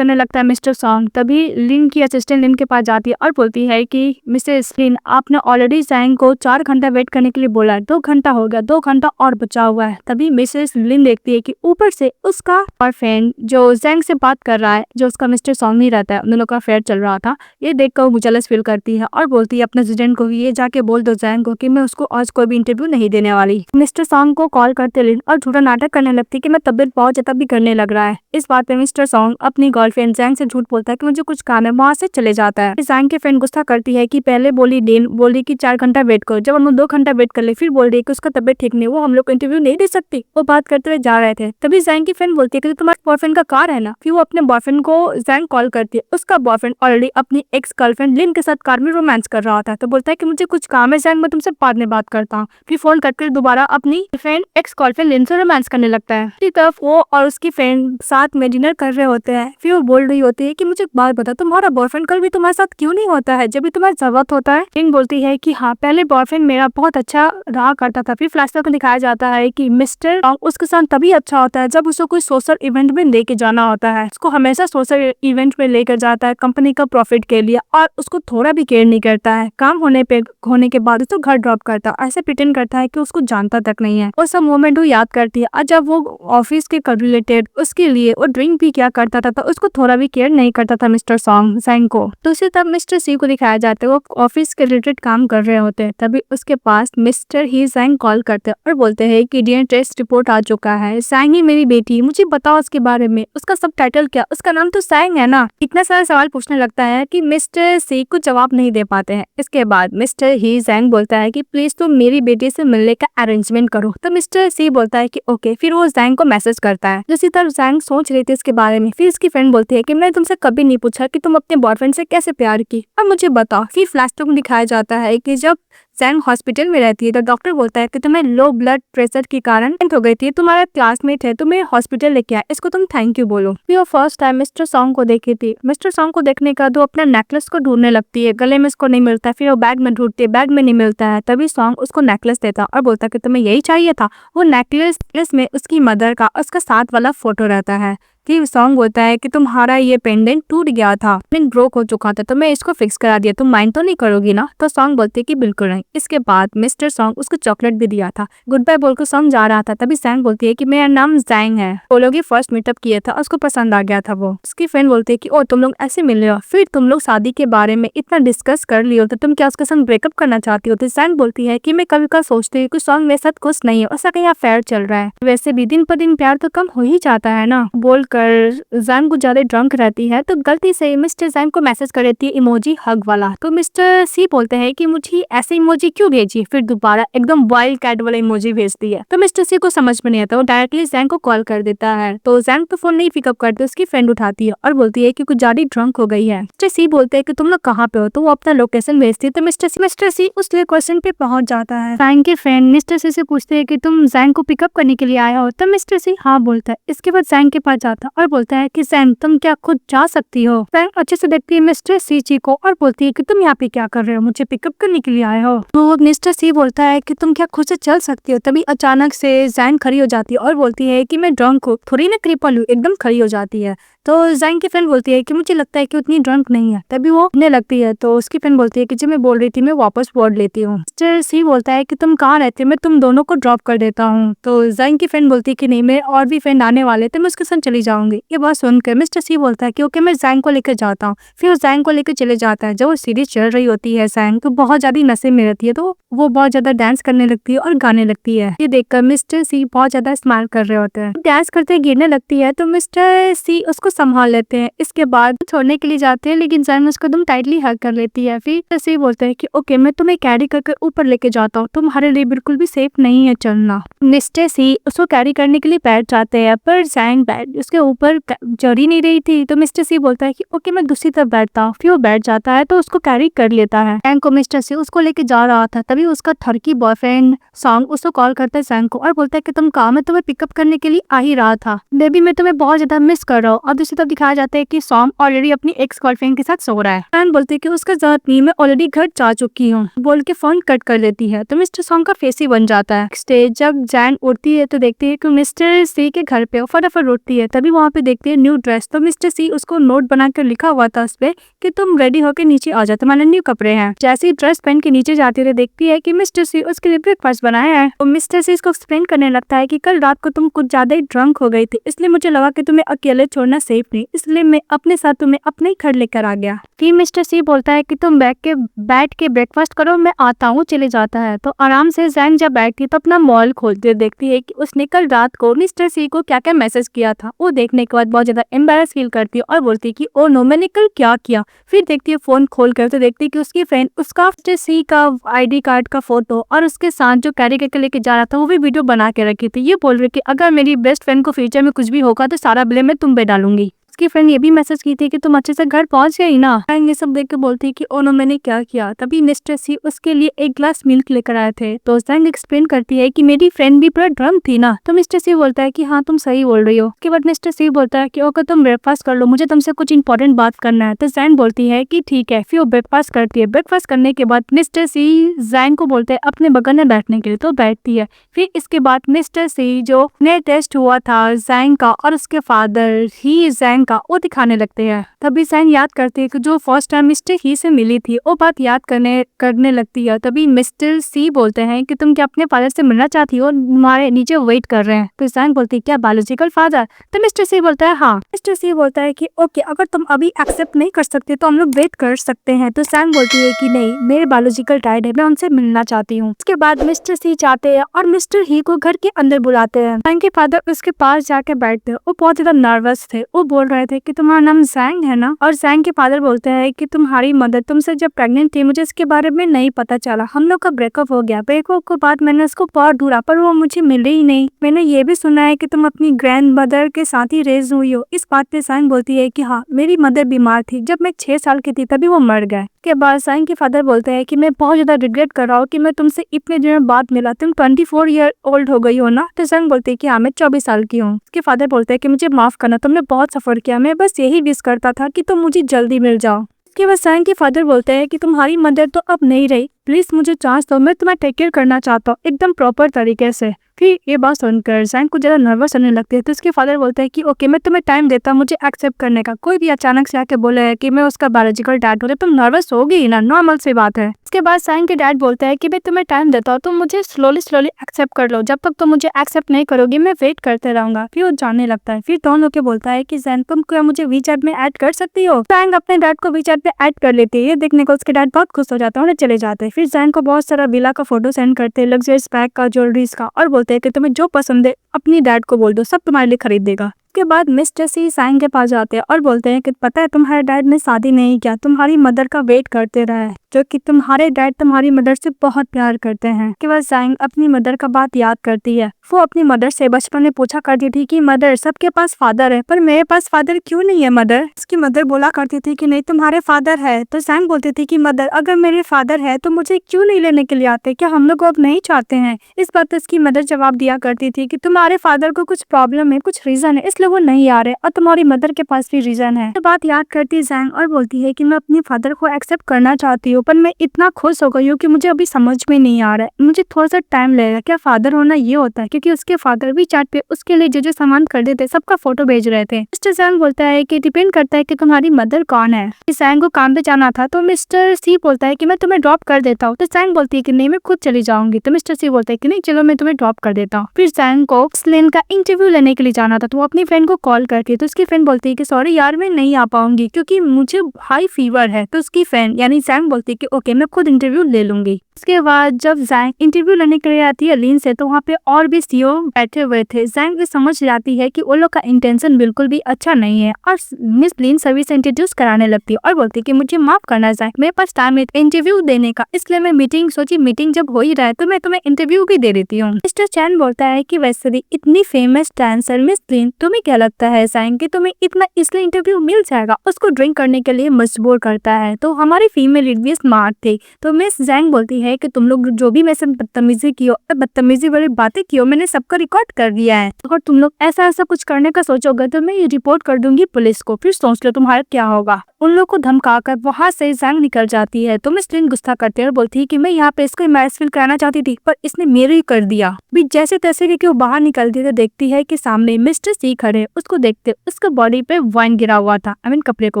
लगता है मिस्टर सॉन्ग। तभी लिन की असिस्टेंट लिन के पास जाती है और बोलती है कि मिसेस लिन आपने ऑलरेडी जैंग को 4 घंटा वेट करने के लिए बोला है, 2 घंटा हो गया, 2 घंटा और बचा हुआ है। तभी मिसेस लिन देखती है कि ऊपर से उसका बॉयफ्रेंड जो जैंग से बात कर रहा है, जो उसका मिस्टर सॉन्ग नहीं रहता है, उन दोनों का अफेयर चल रहा था। ये देखकर वो जेलस फील करती है और बोलती है अपने असिस्टेंट को ये जाके बोल दो जैंग को कि मैं उसको आज कोई भी इंटरव्यू नहीं देने वाली। मिस्टर सॉन्ग को कॉल करते लिन और झूठा नाटक करने लगती कि मैं तबियत बहुत ज्यादा भी करने लग रहा है। इस बात पे मिस्टर सॉन्ग अपनी गर्लफ्रेंड जैंग से झूठ बोलता है कि मुझे कुछ काम है, वहाँ से चले जाता है। जैंग के फ्रेंड गुस्सा करती है कि पहले बोली लिन बोली कि 4 घंटा वेट करो, जब हम 2 घंटा वेट कर ले फिर बोल रही है कि उसका तबियत ठीक नहीं, वो हम लोग को इंटरव्यू नहीं दे सकती। वो बात करते हुए जा रहे थे। तभी जैंग की फ्रेंड बोलती है कि तुम्हारे बॉयफ्रेंड का कार है ना। फिर वो अपने बॉयफ्रेंड को जैंग कॉल करती है। उसका बॉयफ्रेंड ऑलरेडी अपनी एक्स गर्लफ्रेंड लिन के साथ कार में रोमांस कर रहा था। तो बोलता है कि मुझे कुछ काम है जैंग, मैं तुमसे बाद में बात करता हूँ। फिर फोन करके दोबारा अपनी फ्रेंड एक्स गर्लफ्रेंड लिन से रोमांस करने लगता है। दूसरी तरफ वो और उसकी फ्रेंड साथ में डिनर कर रहे होते हैं। फिर वो बोल रही होती है कि मुझे एक बात बता, तुम्हारा बॉयफ्रेंड कल भी तुम्हारे साथ क्यों नहीं होता है जब भी तुम्हारी जरूरत होता है। लिन बोलती है कि हाँ पहले बॉयफ्रेंड मेरा बहुत अच्छा रहा करता था। फिर फ्लैशबैक में दिखाया जाता है कि मिस्टर उसके साथ तभी अच्छा होता है जब उसको कोई सोशल इवेंट में लेके जाना होता है। उसको हमेशा सोशल इवेंट में लेकर जाता है कंपनी का प्रॉफिट के लिए, और उसको थोड़ा भी केयर नहीं करता है। काम होने के बाद उसको घर ड्रॉप करता है, ऐसे प्रिटेंड करता है कि उसको जानता तक नहीं है। वो सब मोमेंट वो याद करती है। और जब वो ऑफिस के रिलेटेड उसके लिए वो ड्रिंक भी क्या करता था तो उसको थोड़ा भी केयर नहीं करता था मिस्टर सॉन्ग जैंग को। दूसरी तरफ मिस्टर सी को दिखाया जाता है वो ऑफिस के रिलेटेड काम कर रहे होते हैं। तभी उसके पास मिस्टर ही जैंग कॉल करते हैं और बोलते हैं कि डीएनए टेस्ट रिपोर्ट आ चुका है, जैंग ही मेरी बेटी, मुझे बताओ उसके बारे में, उसका सब टाइटल क्या, उसका नाम तो जैंग है ना। इतना सारा सवाल पूछने लगता है कि मिस्टर सी को जवाब नहीं दे पाते हैं। इसके बाद मिस्टर ही जैंग बोलता है कि प्लीज तुम मेरी बेटी से मिलने का अरेंजमेंट करो। तो मिस्टर सी बोलता है कि ओके। फिर वो जैंग को मैसेज करता है। दूसरी तरफ जैंग सोच रही थी इसके बारे में। फिर इसकी फ्रेंड बोलती है कि मैंने तुमसे कभी नहीं पूछा कि तुम अपने बॉयफ्रेंड से कैसे प्यार की, अब मुझे बताओ। फिर फ्लैशबैक में दिखाया जाता है कि जब जैंग हॉस्पिटल में रहती है तो डॉक्टर बोलता है कि तुम्हें लो ब्लड प्रेशर के कारण डेथ हो गई थी, तुम्हारा क्लासमेट है, तुम्हें हॉस्पिटल लेके आया, इसको तुम थैंक यू बोलो। फिर वो फर्स्ट टाइम मिस्टर सॉन्ग को देखी थी। मिस्टर सॉन्ग को देखने का वो अपना नेकलेस को ढूंढने लगती है, गले में उसको नहीं मिलता। फिर वो बैग में ढूंढती है, बैग में नहीं मिलता है। तभी सॉन्ग उसको नेकलेस देता और बोलता कि तुम्हें यही चाहिए था। वो नेकलेस में उसकी मदर का उसका साथ वाला फोटो रहता है। फिर सॉन्ग बोलता है कि तुम्हारा ये पेंडेंट टूट गया था, पिन ब्रोक हो चुका था, तो मैं इसको फिक्स करा दिया, तुम माइंड तो नहीं करोगी ना। तो सॉन्ग बोलती है कि बिल्कुल नहीं। इसके बाद मिस्टर सॉन्ग उसको चॉकलेट भी दिया था। गुड बाय बोलकर सॉन्ग जा रहा था। तभी सैंग बोलती है कि मेरा नाम जैंग है, वो लोग फर्स्ट मीटअप किए था, उसको पसंद आ गया था वो। उसकी फ्रेंड बोलती है कि ओ तुम लोग ऐसे मिल रहे हो, फिर तुम लोग शादी के बारे में इतना डिस्कस कर लियो तो तुम क्या उसके संग ब्रेकअप करना चाहती हो। तो सैंग बोलती है कि मैं कभी कभी सोचती हूँ कि सॉन्ग मेरे साथ खुश नहीं है, उसका कहीं अफेयर चल रहा है, वैसे भी दिन पर दिन प्यार तो कम हो ही जाता है ना। बोल देखकर जैंग कुछ ज्यादा ड्रंक रहती है तो गलती से मिस्टर जैंग को मैसेज कर देती है इमोजी हग वाला। तो मिस्टर सी बोलते हैं कि मुझे ऐसे इमोजी क्यों भेजी, फिर दोबारा एकदम वाइल्ड कैट वाला इमोजी भेजती है। तो मिस्टर सी को समझ में नहीं आता, वो डायरेक्टली जैंग को कॉल कर देता है। तो जैंग तो फोन नहीं पिकअप करते, उसकी फ्रेंड उठाती है और बोलती है कि कुछ ज्यादा ड्रंक हो गई है। मिस्टर सी बोलते हैं कि तुम लोग कहाँ पे हो, तो वो अपना लोकेशन भेजती है। तो मिस्टर सी उस लोकेशन पे पहुंच जाता है। जैंग के फ्रेंड मिस्टर सी से पूछते हैं कि तुम जैंग को पिकअप करने के लिए आए हो। तो मिस्टर सी हाँ बोलता है। इसके बाद जैंग के पास जाता है और बोलता है कि जैंग तुम क्या खुद जा सकती हो। जैंग अच्छे से देखती है मिस्टर सी जी को और बोलती है कि तुम यहाँ पे क्या कर रहे हो, मुझे पिकअप करने के लिए आए हो। तो मिस्टर सी बोलता है कि तुम क्या खुद से चल सकती हो। तभी अचानक से जैंग खड़ी हो जाती है और बोलती है कि मैं ड्रंक हूँ, थोड़ी ना क्रिपल हूँ, एकदम खड़ी हो जाती है। तो जैंग की फ्रेंड बोलती है कि मुझे लगता है कि उतनी ड्रंक नहीं है। तभी वो उठने लगती है तो उसकी फ्रेंड बोलती है कि जो मैं बोल रही थी मैं वापस बोल लेती हूँ। मिस्टर सी बोलता है कि तुम कहाँ रहते हो, मैं तुम दोनों को ड्रॉप कर देता हूँ। तो जैंग की फ्रेंड बोलती है कि नहीं, मेरे और भी फ्रेंड आने वाले थे, मैं उसके साथ चली जाऊंगी। ये बात सुनकर मिस्टर सी बोलता है कि ओके मैं जैंग को लेकर जाता हूँ। फिर वो जैंग को लेकर चले जाता है। जब वो सीरीज चल रही होती है जैंग तो बहुत ज्यादा नशे में रहती है, तो वो बहुत ज्यादा डांस करने लगती है और गाने लगती है। ये देखकर मिस्टर सी बहुत ज्यादा स्माइल कर रहे होते हैं। डांस करते गिरने लगती है तो मिस्टर सी उसको संभाल लेते हैं। इसके बाद छोड़ने के लिए जाते हैं लेकिन जैंग उसको एकदम टाइटली हग कर लेती है। फिर मिस्टर सी बोलते हैं कि ओके मैं तुम्हें कैरी करके ऊपर लेके जाता हूँ, तुम्हारे लिए बिल्कुल भी सेफ नहीं है चलना। मिस्टर सी उसको कैरी करने के लिए बैठ जाते हैं पर जैंग उसके ऊपर चढ़ ही नहीं रही थी। तो मिस्टर सी बोलता है कि ओके मैं दूसरी तरफ बैठता हूँ। फिर वो बैठ जाता है तो उसको कैरी कर लेता है। जैंग को मिस्टर सी उसको लेके जा रहा था तभी उसका थर्की बॉयफ्रेंड सॉन्ग उसको कॉल करता है जैंग को और बोलता है कि तुम कहाँ, मैं तुम्हें पिकअप करने के लिए आ ही रहा था, बेबी मैं तुम्हें बहुत ज्यादा मिस कर रहा हूँ। और दूसरी तरफ दिखाया जाता है कि सॉन्ग ऑलरेडी अपनी एक्स गर्लफ्रेंड के साथ सो रहा है। जैंग बोलती है कि उसका जरूरत नहीं, मैं ऑलरेडी घर जा चुकी हूँ बोल के फोन कट कर देती है। तो मिस्टर सॉन्ग का फेस ही बन जाता है। स्टेज जब जैंग उठती है तो देखती है कि मिस्टर सी के घर पे फटाफट उठती है। तभी वहाँ पे देखती है न्यू ड्रेस। तो मिस्टर सी उसको नोट बनाकर लिखा हुआ था उस पे कि तुम रेडी होकर नीचे आ जाओ, तुम्हारे न्यू कपड़े हैं। जैसे ही ड्रेस पहन के नीचे जाती है देखती है कि मिस्टर सी उसके लिए ब्रेकफास्ट बनाया है। तो मिस्टर सी इसको एक्सप्लेन करने लगता है कि कल रात को तुम कुछ ज्यादा ही ड्रंक हो गई थी, इसलिए मुझे लगा कि तुम्हें अकेले छोड़ना सेफ नहीं, इसलिए मैं अपने साथ तुम्हें अपने ही घर लेकर आ गया। फिर मिस्टर सी बोलता है कि तुम बैठ के ब्रेकफास्ट करो, मैं आता हूँ। चले जाता है। तो आराम से जैंग जब बैठती तो अपना मॉल खोलते देखती है कि उसने कल रात को मिस्टर सी को क्या क्या मैसेज किया था। वो देखने के बाद बहुत ज्यादा एम्बेरस फील करती है और बोलती है कि ओ नो मैंने कल क्या किया। फिर देखती है फोन खोल कर तो देखती है कि उसकी फ्रेंड उसका मिस्टर सी का ID कार्ड का फोटो और उसके साथ जो कैरी करके लेके जा रहा था वो भी वीडियो बना के रखी थी। ये बोल रही कि अगर मेरी बेस्ट फ्रेंड को फ्यूचर में कुछ भी होगा तो सारा ब्लेम मैं तुम पे डालूंगी। उसकी फ्रेंड ये भी मैसेज की थी कि तुम अच्छे से घर पहुंच गई ना। ये सब देख के बोलती है कि ओ नो मैंने क्या किया। तभी मिस्टर सी उसके लिए एक ग्लास मिल्क लेकर आए थे। तो जैंग एक्सप्लेन करती है कि मेरी फ्रेंड भी पूरा ड्रंक थी ना। तो मिस्टर सी बोलता है कि हाँ तुम सही बोल रही हो। उसके बाद मिस्टर सी बोलता है कि ओके तुम ब्रेकफास्ट कर लो, मुझे तुमसे कुछ इंपॉर्टेंट बात करना है। तो जैंग बोलती है कि ठीक है। फिर वो ब्रेकफास्ट करती है। ब्रेकफास्ट करने के बाद मिस्टर सी जैंग को बोलते हैं अपने बगल में बैठने के लिए, तो बैठती है। फिर इसके बाद मिस्टर सी जो ने टेस्ट हुआ था जैंग का और उसके फादर ही जैंग का वो दिखाने लगते हैं। तभी जैंग याद करती है कि जो फर्स्ट टाइम मिस्टर ही से मिली थी वो बात याद करने लगती है। तभी मिस्टर सी बोलते हैं कि तुम क्या अपने फादर से मिलना चाहती हो, तुम्हारे नीचे वेट कर रहे हैं। तो जैंग बोलती है क्या बायोलॉजिकल फादर। तो मिस्टर सी बोलता है हाँ। मिस्टर सी बोलता है कि ओके अगर तुम अभी एक्सेप्ट नहीं कर सकते तो हम लोग वेट कर सकते हैं। तो जैंग बोलती है कि नहीं, मेरे बायोलॉजिकल डैड है, मैं उनसे मिलना चाहती हूँ। उसके बाद मिस्टर सी चाहते हैं और मिस्टर ही को घर के अंदर बुलाते हैं। जैंग के फादर उसके पास जाके बैठते हैं। वो बहुत ज्यादा नर्वस थे। वो बोल रहे थे कि तुम्हारा नाम जैंग है ना। और जैंग के फादर बोलते हैं कि तुम्हारी मदर तुमसे जब प्रेग्नेंट थी मुझे इसके बारे में नहीं पता चला, हम लोग का ब्रेकअप हो गया। ब्रेकअप के बाद मैंने उसको बहुत ढूंढा पर वो मुझे मिले ही नहीं। मैंने ये भी सुना है कि तुम अपनी ग्रैंड मदर के साथ ही रेज हुई हो। इस बात पे जैंग बोलती है कि हाँ मेरी मदर बीमार थी, जब मैं 6 साल की थी तभी वो मर गए। के बाद जैंग के फादर बोलते हैं कि मैं बहुत ज्यादा रिग्रेट कर रहा हूँ कि मैं तुमसे इतने दिनों बाद मिला, तुम 24 ईयर ओल्ड हो गई हो ना। तो जैंग बोलती है कि हाँ मैं 24 साल की हूँ। उसके फादर बोलते हैं कि मुझे माफ करना, तुमने बहुत सफर किया, मैं बस यही विश करता था कि तुम मुझे जल्दी मिल जाओ। उसके बाद जैंग के फादर बोलते हैं कि तुम्हारी मदर तो अब नहीं रही, प्लीज मुझे चांस दो, मैं तुम्हें टेक केयर करना चाहता हूँ एकदम प्रॉपर तरीके से। फिर ये बात सुनकर जैंग को ज्यादा नर्वस होने लगती है। तो उसके फादर बोलते हैं कि ओके मैं तुम्हें टाइम देता हूँ मुझे एक्सेप्ट करने का। कोई भी अचानक से आके बोले है कि मैं उसका बायोलॉजिकल डैड हूँ, तुम नर्वस होगी ही ना, नॉर्मल सी बात है। उसके बाद जैंग के डैड बोलते हैं कि मैं तुम्हें टाइम देता हूँ, तुम मुझे स्लोली एक्सेप्ट कर लो, जब तक तुम मुझे एक्सेप्ट नहीं करोगी मैं वेट करते रहूंगा। फिर वो जानने लगता है। फिर दोनों के बोलता है कि जैंग तुम क्या मुझे वीचैट में ऐड कर सकती हो। जैंग अपने डैड को वीचैट पे ऐड कर लेती है। ये देखने को उसके डैड बहुत खुश हो जाते हैं और चले जाते हैं। फिर जैंग को बहुत सारा विला का फोटो सेंड करते हैं, लग्जरियस बैग का, ज्वेलरीज का, और बोलते हैं कि तुम्हें जो पसंद है अपनी डैड को बोल दो, सब तुम्हारे लिए खरीद देगा। इसके बाद मिस्टर सी जैंग के पास जाते हैं और बोलते हैं कि पता है तुम्हारे डैड ने शादी नहीं किया, तुम्हारी मदर का वेट करते रहे, जो कि तुम्हारे डैड तुम्हारी मदर से बहुत प्यार करते हैं। के बाद जैंग अपनी मदर का बात याद करती है। वो अपनी मदर से बचपन में पूछा करती थी कि मदर सबके पास फादर है पर मेरे पास फादर क्यों नहीं है मदर। उसकी मदर बोला करती थी कि नहीं तुम्हारे फादर है। तो जैंग बोलती थी कि मदर अगर मेरे फादर है तो मुझे क्यों नहीं लेने के लिए आते, क्या हम लोग अब नहीं चाहते हैं। इस बात पर उसकी मदर जवाब दिया करती थी कि तुम्हारे फादर को कुछ प्रॉब्लम है, कुछ रीजन है, इसलिए वो नहीं आ रहे और तुम्हारी मदर के पास भी रीजन है। तो बात याद करती है जैंग और बोलती है कि मैं अपने फादर को एक्सेप्ट करना चाहती हूँ पर मैं इतना खुश हो गई हूँ कि मुझे अभी समझ में नहीं आ रहा है, मुझे थोड़ा सा टाइम लगेगा। क्या फादर होना ये होता है? क्योंकि उसके फादर भी चैट पे उसके लिए जो सामान खरीदे थे सबका फोटो भेज रहे थे। मिस्टर जैंग बोलता है कि डिपेंड करता है कि तुम्हारी मदर कौन है। जैंग को काम पे जाना था तो मिस्टर सी बोलता है कि मैं तुम्हें ड्रॉप कर देता हूँ। तो जैंग बोलती है कि नहीं मैं खुद चली जाऊंगी। तो मिस्टर सी बोलता है कि नहीं चलो मैं तुम्हें ड्रॉप कर देता हूँ। फिर जैंग को स्लेन का इंटरव्यू लेने के लिए जाना था तो वो अपनी फ्रेंड को कॉल करती है। तो उसकी फ्रेंड बोलती है कि सॉरी यार मैं नहीं आ पाऊंगी क्योंकि मुझे हाई फीवर है। तो उसकी फ्रेंड यानी जैंग बोलती है कि ओके मैं खुद इंटरव्यू ले लूंगी। उसके बाद जब जैंग इंटरव्यू लेने के लिए आती है लीन से तो वहाँ पे और भी सीईओ बैठे हुए थे। जैंग भी समझ जाती है कि वो लोग का इंटेंशन बिल्कुल भी अच्छा नहीं है और मिस लीन सभी से इंट्रोड्यूस कराने लगती है और बोलती है कि मुझे माफ करना जैंग, मेरे पास टाइम है इंटरव्यू देने का, इसलिए मैं मीटिंग जब हो ही रहा है तो मैं तुम्हें इंटरव्यू भी दे देती हूँ। मिस्टर चैन बोलता है कि वैसे भी इतनी फेमस डांसर मिस लीन, तुम्हें क्या लगता है जैंग कि तुम्हें इतना इसलिए इंटरव्यू मिल जाएगा? उसको ड्रिंक करने के लिए मजबूर करता है। तो हमारी फीमेल लीड भी स्मार्ट थी। तो मिस जैंग बोलती है कि तुम लोग जो भी मेरे से बदतमीजी की हो, बदतमीजी वाली बातें की हो, मैंने सबका रिकॉर्ड कर दिया है। अगर तुम लोग ऐसा कुछ करने का सोचोगे तो मैं ये रिपोर्ट कर दूंगी पुलिस को, फिर सोच लो तुम्हारा क्या होगा। उन लोग को धमकाकर वहाँ से जैंग निकल जाती है। तो मिस लिन गुस्सा करती है और बोलती है कि मैं यहाँ पे इसको मैरिज फील कराना चाहती थी पर इसने मेरे ही कर दिया। भी जैसे तैसे करके वो बाहर निकलती है तो देखती है कि सामने मिस्टर सी खड़े। उसको देखते उसके बॉडी पे वाइन गिरा हुआ था, आई मीन कपड़े के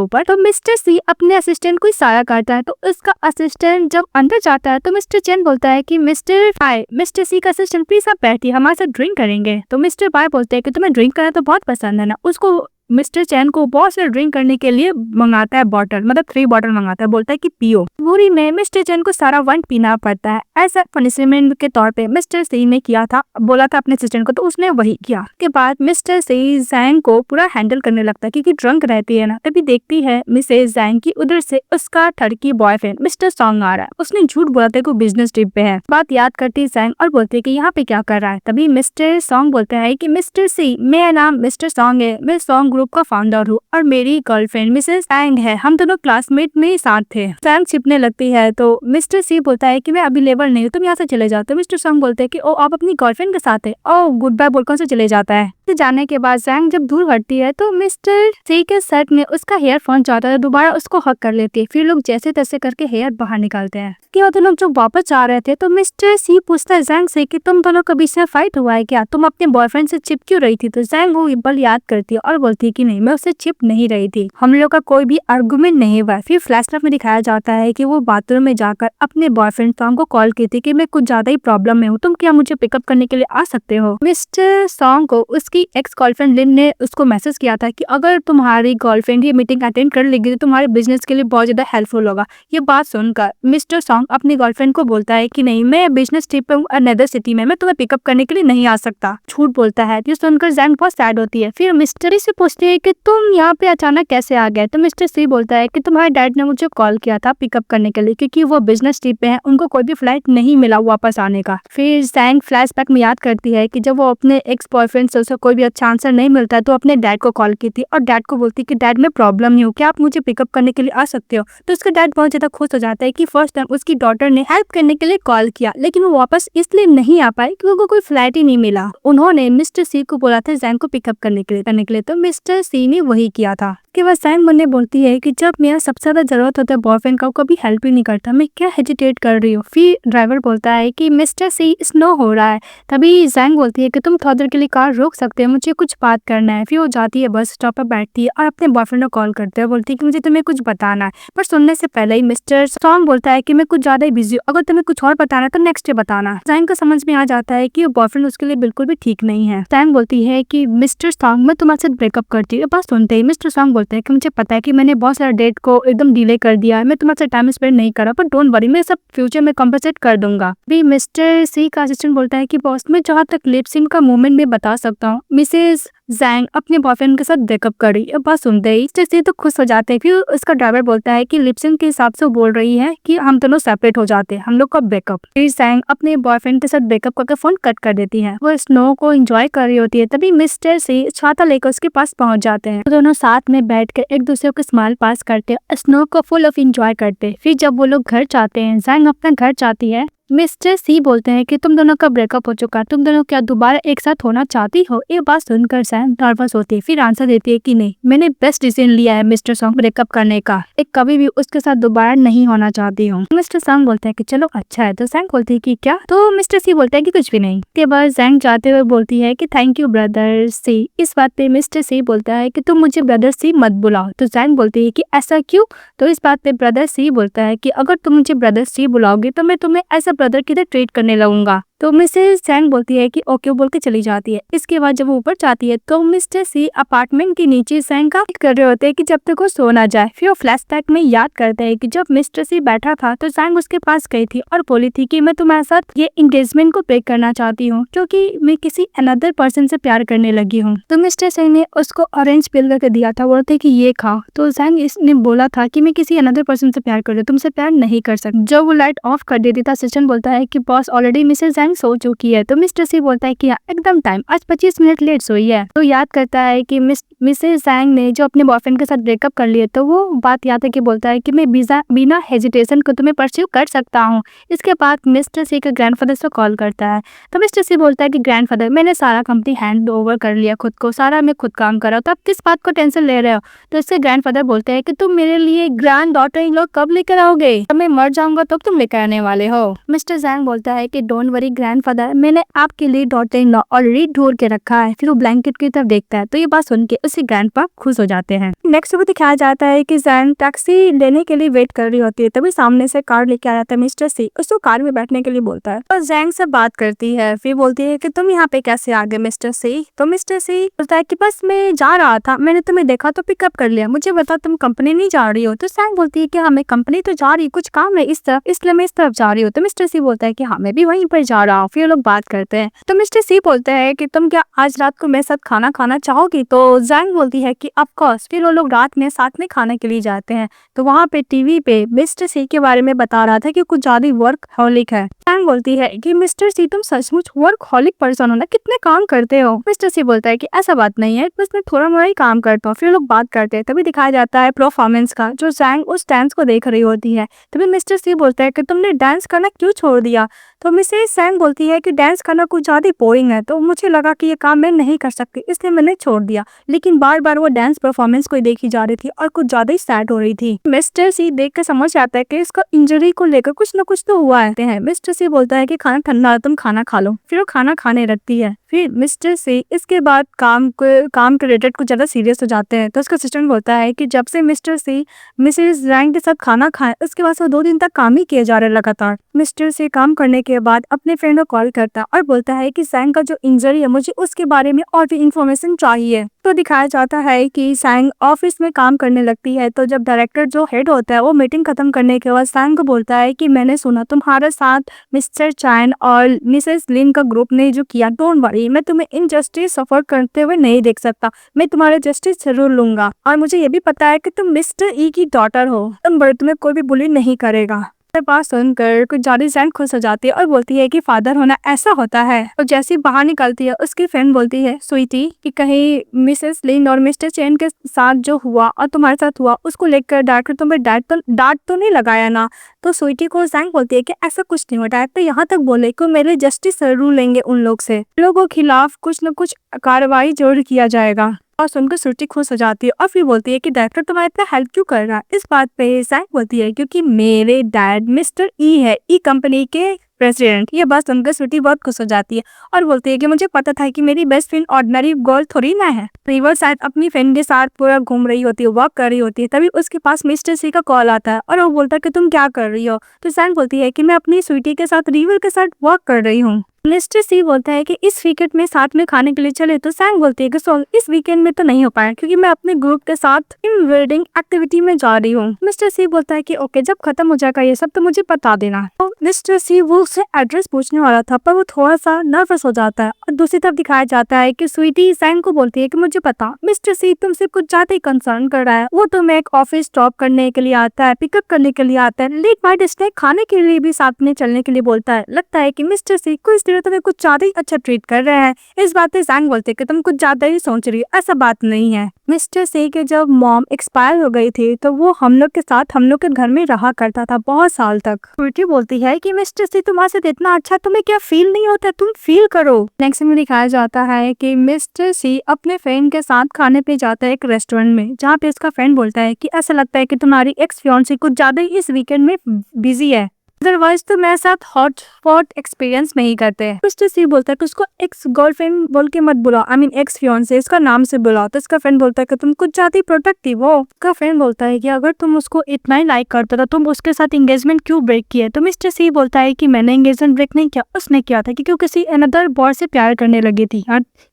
ऊपर। तो मिस्टर सी अपने असिस्टेंट को इशारा करता है। तो उसका असिस्टेंट जब अंदर जाता है तो मिस्टर चैन बोलता है कि मिस्टर सी का असिस्टेंट प्लीज आप बैठिए, हमारे साथ ड्रिंक करेंगे। तो मिस्टर बाय बोलते हैं कि तुम्हें ड्रिंक करना तो बहुत पसंद है ना। उसको मिस्टर चैन को बहुत से ड्रिंक करने के लिए मंगाता है बॉटल, मतलब 3 बॉटल मंगाता है, बोलता है कि पियो। पूरी में मिस्टर चैन को सारा वाइन पीना पड़ता है। ऐसा पनिशमेंट के तौर पे मिस्टर सी ने किया था, बोला था अपने असिस्टेंट को, तो उसने वही किया। उसके बाद मिस्टर सी जैंग को पूरा हैंडल करने लगता है क्योंकि ड्रंक रहती है ना। तभी देखती है मिसेज जैंग की उधर से उसका ठड़की बॉयफ्रेंड मिस्टर सॉन्ग आ रहा है। उसने झूठ बोला था कि बिजनेस ट्रिप पे है। बात याद करती जैंग और बोलती है कि यहाँ पे क्या कर रहा है। तभी मिस्टर सॉन्ग बोलता है कि मिस्टर सी मेरा नाम मिस्टर सॉन्ग है, मैं सॉन्ग ग्रुप का फाउंडर हूँ और मेरी गर्लफ्रेंड मिसेस जैंग है, हम दोनों क्लासमेट में ही साथ थे। जैंग छिपने लगती है तो मिस्टर सी बोलता है कि मैं अवेलेबल नहीं हूँ, तुम यहाँ से चले जाओ। तो मिस्टर सॉन्ग बोलते हैं कि ओ आप अपनी गर्लफ्रेंड के साथ है, ओ गुड बाय बोलकर से चले जाता है। जाने के बाद जैंग जब दूर हटती है तो मिस्टर सी के शर्ट में उसका हेयर फंस जाता है, दोबारा उसको हक कर लेती है। फिर लोग जैसे तैसे करके हेयर बाहर निकालते हैं। उसके बाद लोग जब वापस आ रहे थे तो मिस्टर सी पूछता है जैंग से कि तुम दोनों के बीच में फाइट हुआ है क्या, तुम अपने बॉयफ्रेंड से चिप क्यों रही थी। तो जैंग वो बल याद करती है और बोलती है कि नहीं मैं उससे चिप नहीं रही थी, हम लोग का कोई भी आर्गुमेंट नहीं हुआ। फिर फ्लैशबैक में दिखाया जाता है कि वो बाथरूम में जाकर अपने बॉयफ्रेंड सॉन्ग को कॉल की थी कि मैं कुछ ज्यादा ही प्रॉब्लम में हूँ, तुम क्या मुझे पिकअप करने के लिए आ सकते हो। मिस्टर सॉन्ग को उसकी एक्स गर्लफ्रेंड लिन ने उसको मैसेज किया था कि अगर तुम्हारी गर्लफ्रेंड ये मीटिंग अटेंड कर लेगी तो तुम्हारे बिजनेस के लिए बहुत ज्यादा हेल्पफुल होगा। ये बात सुनकर मिस्टर सॉन्ग अपनी गर्लफ्रेंड को बोलता है कि नहीं मैं बिजनेस ट्रिप पे हूँ अनदर सिटी में, मैं तुम्हें पिकअप करने के लिए नहीं आ सकता। झूठ बोलता है। ये सुनकर जैंग बहुत सैड होती है। फिर मिस्टर से पूछती है कि तुम यहाँ पे अचानक कैसे आ गए। तो मिस्टर सी बोलता है कि तुम्हारे डैड ने मुझे कॉल किया था पिकअप करने के लिए क्योंकि वो बिजनेस ट्रिप पे है, उनको कोई भी फ्लाइट नहीं मिला वापस आने का। फिर जैंग फ्लैशबैक में याद करती है कि जब वो अपने एक्स बॉयफ्रेंड से उसे कोई भी अच्छा आंसर नहीं मिलता तो अपने डैड को कॉल की थी और डैड को बोलती कि डैड में प्रॉब्लम नहीं हो, क्या आप मुझे पिकअप करने के लिए आ सकते हो। तो उसका डैड बहुत ज्यादा खुश हो जाता है कि फर्स्ट टाइम उसकी डॉटर ने हेल्प करने के लिए कॉल किया, लेकिन वो वापस इसलिए नहीं आ पाई क्योंकि उनको कोई फ्लाइट ही नहीं मिला। उन्होंने मिस्टर सी को बोला था जैंग को पिकअप करने के लिए तो मिस्टर सी ने वही किया था। के बाद जैंग मुझे बोलती है कि जब मेरा सबसे ज्यादा जरूरत होता है बॉयफ्रेंड का, वो कभी हेल्प ही नहीं करता, मैं क्या हेजिटेट कर रही हूँ। फिर ड्राइवर बोलता है कि मिस्टर सी स्नो हो रहा है। तभी जैंग बोलती है कि तुम थोड़ी देर के लिए कार रोक सकते हो, मुझे कुछ बात करना है। फिर वो जाती है बस स्टॉप पर बैठती है और अपने बॉयफ्रेंड को कॉल करते है, बोलती है कि मुझे तुम्हें कुछ बताना है। पर सुनने से पहले ही मिस्टर सॉन्ग बोलता है कि मैं कुछ ज्यादा ही बिजी हूँ, अगर तुम्हें कुछ और बताना है तो नेक्स्ट डे बताना। जैंग को समझ में आ जाता है कि वो बॉयफ्रेंड उसके लिए बिल्कुल भी ठीक नहीं है। जैंग बोलती है कि मिस्टर सॉन्ग मैं तुम्हारे साथ ब्रेकअप करती हूँ। बस सुनते ही मिस्टर सॉन्ग बोलते हैं कि मुझे पता है कि मैंने बहुत सारा डेट को एकदम डिले कर दिया है, मैं तुम्हारे साथ टाइम स्पेंड नहीं करा, पर डोंट वरी मैं सब फ्यूचर में कॉम्पेंसेट कर दूंगा। भी मिस्टर सी का असिस्टेंट बोलता है कि बॉस मैं जहाँ तक लिप सिंक का मूवमेंट में बता सकता हूँ, मिसेज जैंग अपने बॉयफ्रेंड के साथ ब्रेकअप कर रही है। बस सुनते ही स्टेसी तो खुश हो जाते हैं। फिर उसका ड्राइवर बोलता है कि लिपसिंग के हिसाब से वो बोल रही है कि हम दोनों सेपरेट हो जाते हैं, हम लोग का ब्रेकअप। फिर जैंग अपने बॉयफ्रेंड के साथ ब्रेकअप करके फोन कट कर देती है। वो स्नो को एंजॉय कर रही होती है, तभी मिस्टर सी छाता लेकर उसके पास पहुंच जाते हैं। दोनों साथ में बैठकर एक दूसरे को स्माइल पास करते, स्नो को फुल ऑफ एंजॉय करते। फिर जब वो लोग घर जाते हैं, जैंग अपना घर जाती है। मिस्टर सी बोलते हैं कि तुम दोनों का ब्रेकअप हो चुका है, तुम दोनों क्या दोबारा एक साथ होना चाहती हो? ये बात सुनकर जैंग नर्वस होती है, फिर आंसर देती है कि नहीं, मैंने बेस्ट डिसीजन लिया है मिस्टर सॉन्ग ब्रेकअप करने का, एक कभी भी उसके साथ दोबारा नहीं होना चाहती हूँ। मिस्टर सॉन्ग बोलते हैं कि चलो अच्छा है। तो जैंग बोलती है कि क्या? तो मिस्टर सी बोलते हैं कि कुछ भी नहीं। के बाद जैंग जाते हुए बोलती है कि थैंक यू ब्रदर सी। इस बात पे मिस्टर सी बोलता है कि तुम मुझे ब्रदर सी मत बुलाओ। तो जैंग बोलती है कि ऐसा क्यों? तो इस बात पे ब्रदर सी बोलता है कि अगर तुम मुझे ब्रदर सी बुलाओगे तो मैं तुम्हें ऐसा ब्रदर की तरह ट्रीट करने लगूंगा। तो मिसेस जैंग बोलती है कि ओके बोल के चली जाती है। इसके बाद जब वो ऊपर जाती है तो मिस्टर सी अपार्टमेंट के नीचे जैंग का कर रहे होते हैं कि जब तक वो सो ना जाए। फिर वो फ्लैशबैक में याद करते हैं कि जब मिस्टर सी बैठा था तो जैंग उसके पास गई थी और बोली थी कि मैं तुम्हारे साथ ये एंगेजमेंट को ब्रेक करना चाहती हूँ क्योंकि मैं किसी अनदर पर्सन से प्यार करने लगी हूँ। तो मिस्टर सी ने उसको ऑरेंज पिल करके दिया था, बोलते कि ये खाओ। तो जैंग इसने बोला था कि मैं किसी अनदर पर्सन से प्यार कर रही हूँ, तुमसे प्यार नहीं कर सकती। जब वो लाइट ऑफ कर देती था, असिस्टेंट बोलता है कि बॉस ऑलरेडी मिसेस जैंग सो चुकी है। तो मिस्टर सी बोलता है कि हाँ एकदम टाइम, आज 25 मिनट लेट सोई है। तो याद करता है कि मिसेस जैंग ने जो अपने बॉयफ्रेंड के साथ ब्रेकअप कर लिया, तो वो बात याद है कि बोलता है कि मैं बिना हेजिटेशन को तुम्हें परस्यू कर सकता हूँ। इसके बाद मिस्टर सी के ग्रैंडफादर से कॉल करता है। तो मिस्टर सी बोलता है कि ग्रैंडफादर मैंने सारा कंपनी हैंड ओवर कर लिया खुद को, सारा मैं खुद काम कर रहा हूँ, तो आप किस बात को टेंशन ले रहे हो? तो इससे ग्रैंडफादर बोलते हैं कि तुम मेरे लिए ग्रैंड डॉटर इन लोग कब लेकर आओगे? जब मैं मर जाऊंगा तब तुम लेकर आने वाले हो। मिस्टर जैंग बोलता है कि डोंट वरी ग्रैंडफादर, मैंने आपके लिए डॉटर इन लॉ ऑलरेडी ढूंढ के रखा है। फिर वो ब्लैंकेट की तरफ देखता है। तो ये बात सुन के उसके ग्रैंडपा खुश हो जाते हैं। नेक्स्ट वो दिखाया जाता है कि जैंग टैक्सी लेने के लिए वेट कर रही होती है, तभी सामने से कार लेके आ जाता है मिस्टर सी, उसको कार में बैठने के लिए बोलता है और जैंग से बात करती है। फिर बोलती है कि तुम यहाँ पे कैसे आ गए मिस्टर सी? तो मिस्टर सी बोलता है कि बस मैं जा रहा था, मैंने तुम्हें देखा तो पिकअप कर लिया, मुझे बता तुम कंपनी नहीं जा रही हो? तो जैंग बोलती है कि हाँ मैं कंपनी तो जा रही, कुछ काम है इस तरफ, इसलिए मैं इस तरफ जा रही हूँ। तो मिस्टर सी बोलता है कि हाँ मैं भी वहीं पर जा रहा हूँ। फिर लोग बात करते हैं। तो मिस्टर सी बोलते हैं कि तुम क्या आज रात को मेरे साथ खाना खाना चाहोगी? तो जैंग बोलती है कि ऑफ कोर्स। फिर वो लोग रात में साथ में खाने के लिए जाते हैं। तो वहाँ पे टीवी पे मिस्टर सी के बारे में बता रहा था कि कुछ ज्यादा वर्क हॉलिक है। जैंग बोलती है कि मिस्टर सी तुम सचमुच वर्क हॉलिक पर्सन हो ना, कितने काम करते हो? मिस्टर सी बोलता है कि ऐसा बात नहीं है, बस मैं थोड़ा मोड़ा ही काम करता हूँ। फिर लोग बात करते हैं। तभी दिखाया जाता है परफॉर्मेंस का, जो जैंग उस डांस को देख रही होती है। तभी मिस्टर सी बोलता है कि तुमने डांस करना क्यों छोड़ दिया? तो मिसेस जैंग बोलती है कि डांस करना कुछ ज्यादा बोरिंग है, तो मुझे लगा कि ये काम मैं नहीं कर सकती, इसलिए मैंने छोड़ दिया। लेकिन बार बार वो डांस परफॉर्मेंस को देखी जा रही थी और कुछ ज्यादा ही सैड हो रही थी। मिस्टर सी देख कर समझ आता है कि इसका इंजरी को लेकर कुछ न कुछ तो हुआ है। मिस्टर सी बोलता है कि खाना ठंडा है, तुम खाना खा लो। फिर वो खाना खाने लगती है। फिर मिस्टर सी इसके बाद काम के रिलेटेड कुछ ज्यादा सीरियस हो जाते हैं। तो उसका असिस्टेंट बोलता है कि जब से मिस्टर सी मिसेस जैंग के साथ खाना खाए, उसके बाद वो 2 दिन तक काम ही किए जा रहे लगातार। मिस्टर सी काम करने के बाद अपने फ्रेंड को कॉल करता है और बोलता है कि जैंग का जो इंजरी है, मुझे उसके बारे में और भी इंफॉर्मेशन चाहिए। तो दिखाया जाता है कि जैंग ऑफिस में काम करने लगती है। तो जब डायरेक्टर जो हेड होता है वो मीटिंग खत्म करने के बाद जैंग को बोलता है कि मैंने सुना तुम्हारे साथ मिस्टर चैन और मिसेस लिन का ग्रुप ने जो किया, डोंट वरी, मैं तुम्हें इनजस्टिस सफर करते हुए नहीं देख सकता, मैं तुम्हारे जस्टिस जरूर लूंगा। और मुझे ये भी पता है कि तुम मिस्टर ई की डॉटर हो, तुम्हें कोई भी बुली नहीं करेगा। बात सुनकर कुछ ज्यादा जैंग खुश हो जाती है और बोलती है कि फादर होना ऐसा होता है। और जैसे बाहर निकलती है, उसकी फ्रेंड बोलती है स्वीटी कि कहीं मिसेस लिन और मिस्टर चैन के साथ जो हुआ और तुम्हारे साथ हुआ उसको लेकर डायरेक्टर तुम्हें डांट तो नहीं लगाया ना? तो स्वीटी को जैंग बोलती है कि ऐसा कुछ नहीं हुआ, डायरेक्टर यहाँ तक बोले कि मेरे जस्टिस जरूर लेंगे उन लोग से, लोगों के खिलाफ कुछ न कुछ कार्रवाई जरूर किया जाएगा। और सुनकर श्रुति खुश हो जाती है और फिर बोलती है कि डायरेक्टर तुम्हारा इतना हेल्प क्यों कर रहा है? इस बात पे जैंग बोलती है क्योंकि मेरे डैड मिस्टर ई है, ई कंपनी के प्रेसिडेंट। ये बात सुनकर श्रुति बहुत खुश हो जाती है और बोलती है कि मुझे पता था कि मेरी बेस्ट फ्रेंड ऑर्डिनरी गर्ल थोड़ी ना है। रिवर शायद अपनी फ्रेंड के साथ पूरा घूम रही होती है, वॉक कर रही होती है, तभी उसके पास मिस्टर सी का कॉल आता है और वो बोलता है कि तुम क्या कर रही हो? तो जैंग बोलती है कि मैं अपनी स्वीटी के साथ रिवर के साथ वॉक कर रही हूँ। मिस्टर सी बोलता है कि इस वीकेंड में साथ में खाने के लिए चले, तो सैंग बोलती है कि सॉरी इस वीकेंड में तो नहीं हो पाया क्योंकि मैं अपने ग्रुप के साथ इन वेडिंग एक्टिविटी में जा रही हूँ। मिस्टर सी बोलता है कि ओके, जब खत्म हो जाएगा ये सब तो मुझे बता देना। तो मिस्टर सी वो उससे एड्रेस पूछने वाला था पर वो थोड़ा सा नर्वस हो जाता है और दूसरी तरफ दिखाया जाता है कि स्वीटी सैंग को बोलती है कि मुझे पता मिस्टर सी तुमसे कुछ ज्यादा ही कंसर्न कर रहा है। वो तुम्हें एक ऑफिस स्टॉप करने के लिए आता है, पिकअप करने के लिए आता है, लेट नाइट स्नैक खाने के लिए भी साथ में चलने के लिए बोलता है। लगता है कि मिस्टर सी कुछ दिनों तुम्हें कुछ ज्यादा ही अच्छा ट्रीट कर रहे हैं। इस बात पे सैंग बोलते हैं कि तुम कुछ ज्यादा ही सोच रही हो, ऐसा बात नहीं है। मिस्टर सी के जब मॉम एक्सपायर हो गई थी तो वो हम लोग के साथ हम लोग के घर में रहा करता था बहुत साल तक। स्वीटी बोलती है कि मिस्टर सी तुम्हारे साथ इतना अच्छा तुम्हें क्या फील नहीं होता, तुम फील करो। नेक्स्ट में दिखाया जाता है कि मिस्टर सी अपने फ्रेंड के साथ खाने पे जाता है एक रेस्टोरेंट में, जहाँ पे उसका फ्रेंड बोलता है कि ऐसा लगता है कि तुम्हारी एक्स फियांसी कुछ ज्यादा ही इस वीकेंड में बिजी है, अदरवाइज तो मेरे साथ हॉट स्पॉट एक्सपीरियंस नहीं करते हैं। मिस्टर सी बोलता है कि उसको एक्स गर्लफ्रेंड बोल के मत बुलाओ, आई मीन एक्स फियांसे, इसका नाम से बुलाओ। तो इसका फ्रेंड बोलता है कि तुम कुछ ज्यादा ही प्रोटेक्टिव हो। उसका फ्रेंड बोलता है कि अगर तुम उसको इतना ही लाइक करते तो तुम उसके साथ एंगेजमेंट क्यों ब्रेक किया। तो मिस्टर सी बोलता है कि मैंने एंगेजमेंट ब्रेक नहीं किया, उसने किया था क्योंकि किसी अनदर बॉय से प्यार करने लगी थी।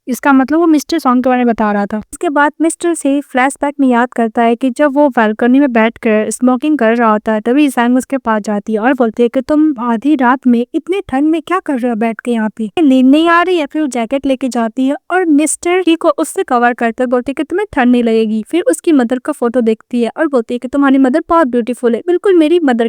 इसका मतलब वो मिस्टर सॉन्ग के बारे में बता रहा था। उसके बाद मिस्टर सी फ्लैशबैक में याद करता है कि जब वो बालकनी में बैठकर स्मोकिंग कर रहा होता है तभी सैंग उसके पास जाती है और बोलती है कि तुम आधी रात में इतने ठंड में क्या कर रहे हो बैठ के यहाँ पे, नींद नहीं आ रही है। फिर वो जैकेट लेके जाती है और मिस्टर सी को उससे कवर करते बोलती है कि तुम्हें ठंड नहीं लगेगी। फिर उसकी मदर का फोटो देखती है और बोलती है कि तुम्हारी मदर बहुत ब्यूटीफुल है, बिल्कुल मेरी मदर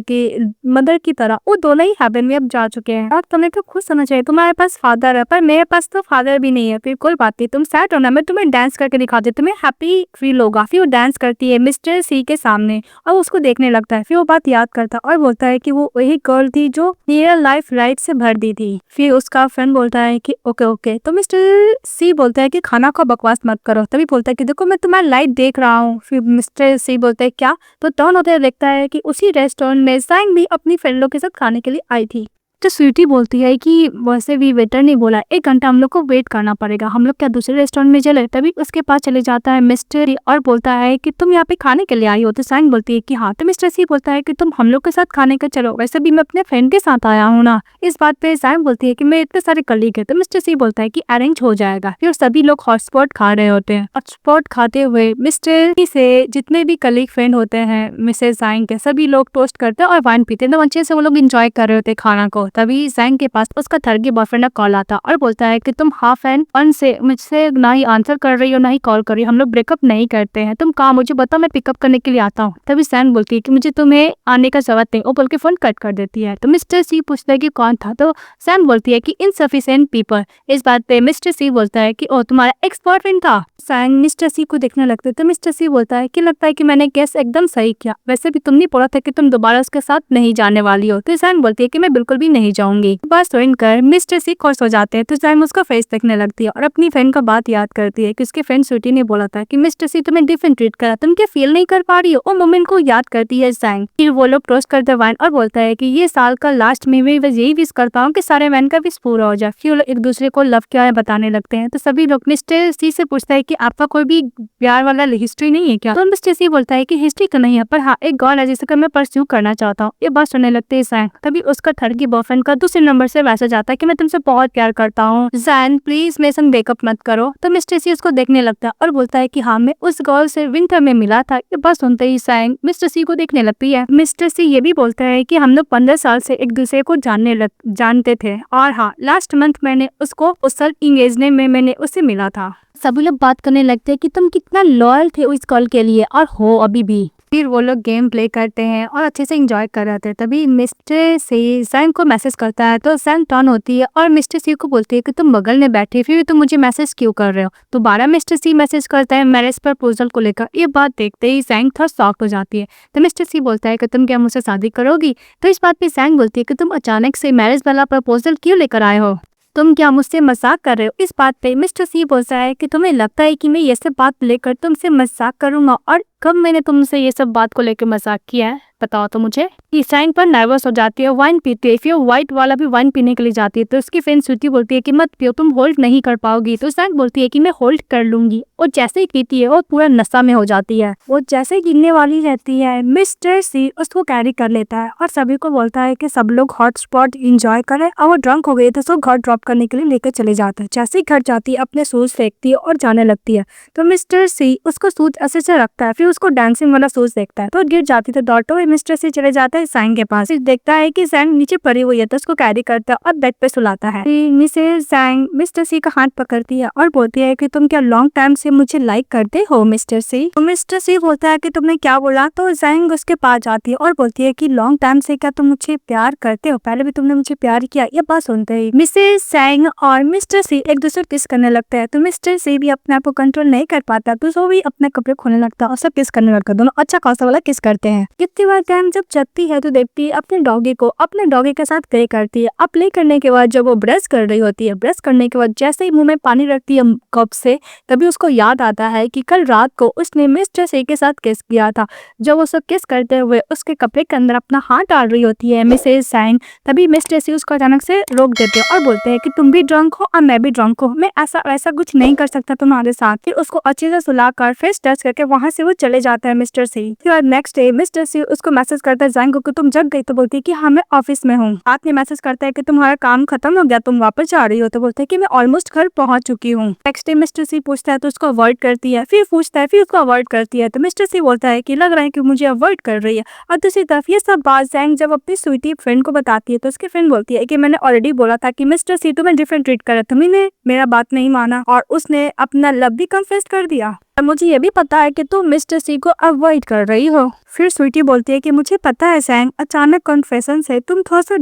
की तरह। वो दोनों ही हेवन में अब जा चुके हैं और तुम्हें तो खुद समझ चाहिए, तुम्हारे पास फादर है पर मेरे पास तो फादर भी नहीं है। फिर कोई बात नहीं, तुम सैड हो ना, मैं तुम्हें डांस करके दिखाती हूँ, तुम्हें हैप्पी फील होगा। फिर वो डांस करती है मिस्टर सी के सामने और उसको देखने लगता है। फिर वो बात याद करता और बोलता है कि वो वही गर्ल थी जो रियल लाइफ लाइट से भर दी थी। फिर उसका फ्रेंड बोलता है कि ओके ओके। तो मिस्टर सी बोलता है कि खाना का बकवास मत करो। तभी बोलता है कि देखो मैं तुम्हारी लाइट देख रहा हूँ। फिर मिस्टर सी बोलता है क्या, तो टर्न होते देखता है कि उसी रेस्टोरेंट में सैंग भी अपनी फ्रेंडों के साथ खाने के लिए आई थी। तो स्वीटी बोलती है कि वैसे भी वेटर नहीं बोला, 1 घंटा हम लोग को वेट करना पड़ेगा, हम लोग क्या दूसरे रेस्टोरेंट में चले। तभी उसके पास चले जाता है मिस्टर सी और बोलता है कि तुम यहाँ पे खाने के लिए आई हो। तो सैंग बोलती है कि हाँ। तो मिस्टर सी बोलता है कि तुम हम लोग के साथ खाने का चलो, वैसे भी मैं अपने फ्रेंड के साथ आया हूँ ना। इस बात पे सैंग बोलती है कि मेरे इतने सारे कलीग है। तो मिस्टर सी बोलता है कि अरेंज हो जाएगा। फिर सभी लोग हॉटस्पॉट खा रहे होते हैं। हॉटस्पॉट खाते हुए मिस्टर सी से जितने भी कलीग फ्रेंड होते हैं मिसेस सैंग के, सभी लोग टोस्ट करते हैं और वाइन पीते हैं। तो अच्छे से वो लोग इंजॉय कर रहे होते हैं खाना को। तभी सैंग के पास उसका थर्ड बॉयफ्रेंड का कॉल आता और बोलता है कि तुम हाफ एंड वन से मुझसे ना ही आंसर कर रही हो ना ही कॉल कर रही हो, हम लोग ब्रेकअप नहीं करते हैं, तुम कहाँ, मुझे बताओ, मैं पिकअप करने के लिए आता हूँ। तभी सैंग बोलती है कि मुझे तुम्हें आने का जरूरत नहीं, वो बोल के फोन कट कर देती है। तो मिस्टर सी पूछता है कि कौन था। तो सैंग बोलती है कि इनसफिशिएंट पीपल। इस बात पे मिस्टर सी बोलता है कि ओ तुम्हारा एक्स बॉयफ्रेंड था। सैंग मिस्टर सी को देखने लगते तो मिस्टर सी बोलता है कि लगता है कि मैंने गेस एकदम सही किया, वैसे भी तुमने बोला था कि तुम दोबारा उसके साथ नहीं जाने वाली हो। तो सैंग बोलती है कि मैं बिल्कुल भी नहीं जाऊंगी। बस सुनकर मिस्टर सी खुश हो जाते हैं। तो सैंग उसका फेस देखने लगती है और अपनी फ्रेंड का बात याद करती है कि उसके फ्रेंड स्वीटी ने बोला था कि मिस्टर सी तुम्हें डिफरेंट ट्रीट करा, तुम क्या फील नहीं कर पा रही हो। वो मोमेंट को याद करती है सैंग। फिर वो लोग टोस्ट करते वाइन और बोलता है कि ये साल का लास्ट में भी बस यही विश करता हूँ कि सारे वैन का विश पूरा हो जाए। फिर एक दूसरे को लव क्या है बताने लगते हैं। तो सभी लोग मिस्टर सी से पूछता है कि आपका कोई भी प्यार वाला हिस्ट्री नहीं है क्या। तो मिस्टर सी बोलता है कि हिस्ट्री तो नहीं है पर हाँ एक गर्ल है जिसका मैं परस्यू करना चाहता हूँ। ये बात सुनने लगते हैं सैंग। तभी उसका थर्ड की बॉयफ्रेंड का दूसरे नंबर से मैसेज आता है कि मैं तुमसे बहुत प्यार करता हूँ जैन, प्लीज मेरे संग ब्रेकअप मत करो। तो मिस्टर सी उसको देखने लगता है और बोलता है कि हाँ मैं उस गर्ल से विंटर में मिला था। ये बात सुनते ही सैंग मिस्टर सी को देखने लगती है। मिस्टर सी ये भी बोलता है कि हम लोग 15 साल से एक दूसरे को जानते थे और हाँ लास्ट मंथ मैंने उसको उस साल इंगेजमेंट में मैंने उससे मिला था। सभी लोग बात करने लगते हैं कि तुम कितना लॉयल थे उस कॉल के लिए और हो अभी भी। फिर वो लोग गेम प्ले करते हैं और अच्छे से एंजॉय कर रहे थे। तभी मिस्टर सी सैंग को मैसेज करता है तो सैंग टर्न होती है और मिस्टर सी को बोलती है कि तुम बगल में बैठे फिर तुम मुझे मैसेज क्यों कर रहे हो। तो 12 मिस्टर सी मैसेज करता है मैरिज प्रपोजल को लेकर। ये बात देखते ही सैंग थोड़ा शॉक हो जाती है। तो मिस्टर सी बोलता है कि तुम क्या मुझसे शादी करोगी। तो इस बात पे सैंग बोलती है कि तुम अचानक से मैरिज वाला प्रपोजल क्यों लेकर आए हो, तुम क्या मुझसे मजाक कर रहे हो। इस बात पे मिस्टर सी बोलता है कि तुम्हें लगता है कि मैं ये सब बात लेकर तुमसे मजाक करूंगा और कब मैंने तुमसे ये सब बात को लेकर मजाक किया है, बताओ तो मुझे। सैंग पर नर्वस हो जाती है, वाइन पीती है, फिर व्हाइट वाला भी वाइन पीने के लिए जाती है तो उसकी फ्रेंड स्वीटी बोलती है कि मत पियो, तुम होल्ड नहीं कर पाओगी। तो सैंग बोलती है कि मैं होल्ड कर लूंगी, और जैसे ही पीती है वो पूरा नशा में हो जाती है। वो जैसे ही गिरने वाली रहती है, मिस्टर सी उसको कैरी कर लेता है और सभी को बोलता है कि सब लोग हॉट स्पॉट इंजॉय करें, और वो ड्रंक हो गई तो उसको घर ड्रॉप करने के लिए लेकर चले जाता है। जैसे ही घर जाती है अपने शूज फेंकती है और जाने लगती है, तो मिस्टर सी उसको शूज ऐसे से रखता है, फिर उसको डांसिंग वाला शूज देखता है तो गिर जाती है। तो दौड़ते हुए मिस्टर सी चले जाता है सैंग के पास, देखता है कि सैंग नीचे पड़ी हुई है तो उसको कैरी करता है और बेड पे सुलाता है। मिसेस सैंग मिस्टर सी का हाथ पकड़ती है और बोलती है कि तुम क्या लॉन्ग टाइम से मुझे लाइक करते हो मिस्टर सी। तो मिस्टर सी बोलता है कि तुमने क्या बोला। तो सैंग उसके पास जाती है और बोलती है कि लॉन्ग टाइम से क्या तुम मुझे प्यार करते हो, पहले भी तुमने मुझे प्यार किया। ये बात सुनते ही मिसेस सैंग और मिस्टर सी एक दूसरे किस करने लगते हैं। तो मिस्टर सी भी अपने आप को कंट्रोल नहीं कर पाता तो वो भी अपने कपड़े खोलने लगता है और सब किस करने लगता है। दोनों अच्छा खासा वाला किस करते हैं। कितनी बार सैंग जब जगती है तो देखती है अपने डॉगी को अपने डॉगी के साथ प्ले करती है। अब प्ले करने के बाद जब वो ब्रश कर रही होती है, ब्रश करने के बाद जैसे ही मुंह में पानी रखती है कप से, तभी उसको याद आता है कि कल रात को उसने मिस्टर सी के साथ किस किया था। जब वो सब किस करते हुए उसके कपड़े के अंदर अपना हाथ डाल रही होती है मिसेस सैंग, तभी मिस्टर सी उसको अचानक से रोक देते हैं और बोलते हैं कि तुम भी ड्रंक हो और मैं भी ड्रंक हूँ, मैं ऐसा कुछ नहीं कर सकता तुम्हारे साथ। फिर उसको अच्छे से सुलाकर फेस टच करके वहां से वो चले जाता है मिस्टर सी। फिर नेक्स्ट डे मिस्टर सी उसको मैसेज करता है सैंग को, तुम जग गई। तो बोलती है कि हाँ मैं ऑफिस में हूँ। रात में मैसेज करता है कि तुम्हारा काम खत्म हो गया, तुम वापस जा रही हो। तो बोलते है कि मैं ऑलमोस्ट घर पहुंच चुकी हूँ। नेक्स्ट डे मिस्टर सी पूछता है तो उसको अवॉइड करती है, फिर पूछता है फिर उसको अवॉइड करती है। तो मिस्टर सी बोलता है कि लग रहा है कि मुझे अवॉइड कर रही है। और दूसरी तरफ ये सब बात सैंग जब अपनी स्वीटी फ्रेंड को बताती है तो उसकी फ्रेंड बोलती है कि मैंने ऑलरेडी बोला था कि मिस्टर सी तुम्हें डिफरेंट ट्रीट कर रहा, तुमने मेरा बात नहीं माना और उसने अपना लव भी कन्फेस कर दिया। मुझे ये भी पता है कि तुम मिस्टर सी को अवॉइड कर रही हो। फिर स्वीटी बोलती है कि मुझे पता है सैंग, अचानक कन्फेशन से तुम थोड़ा सा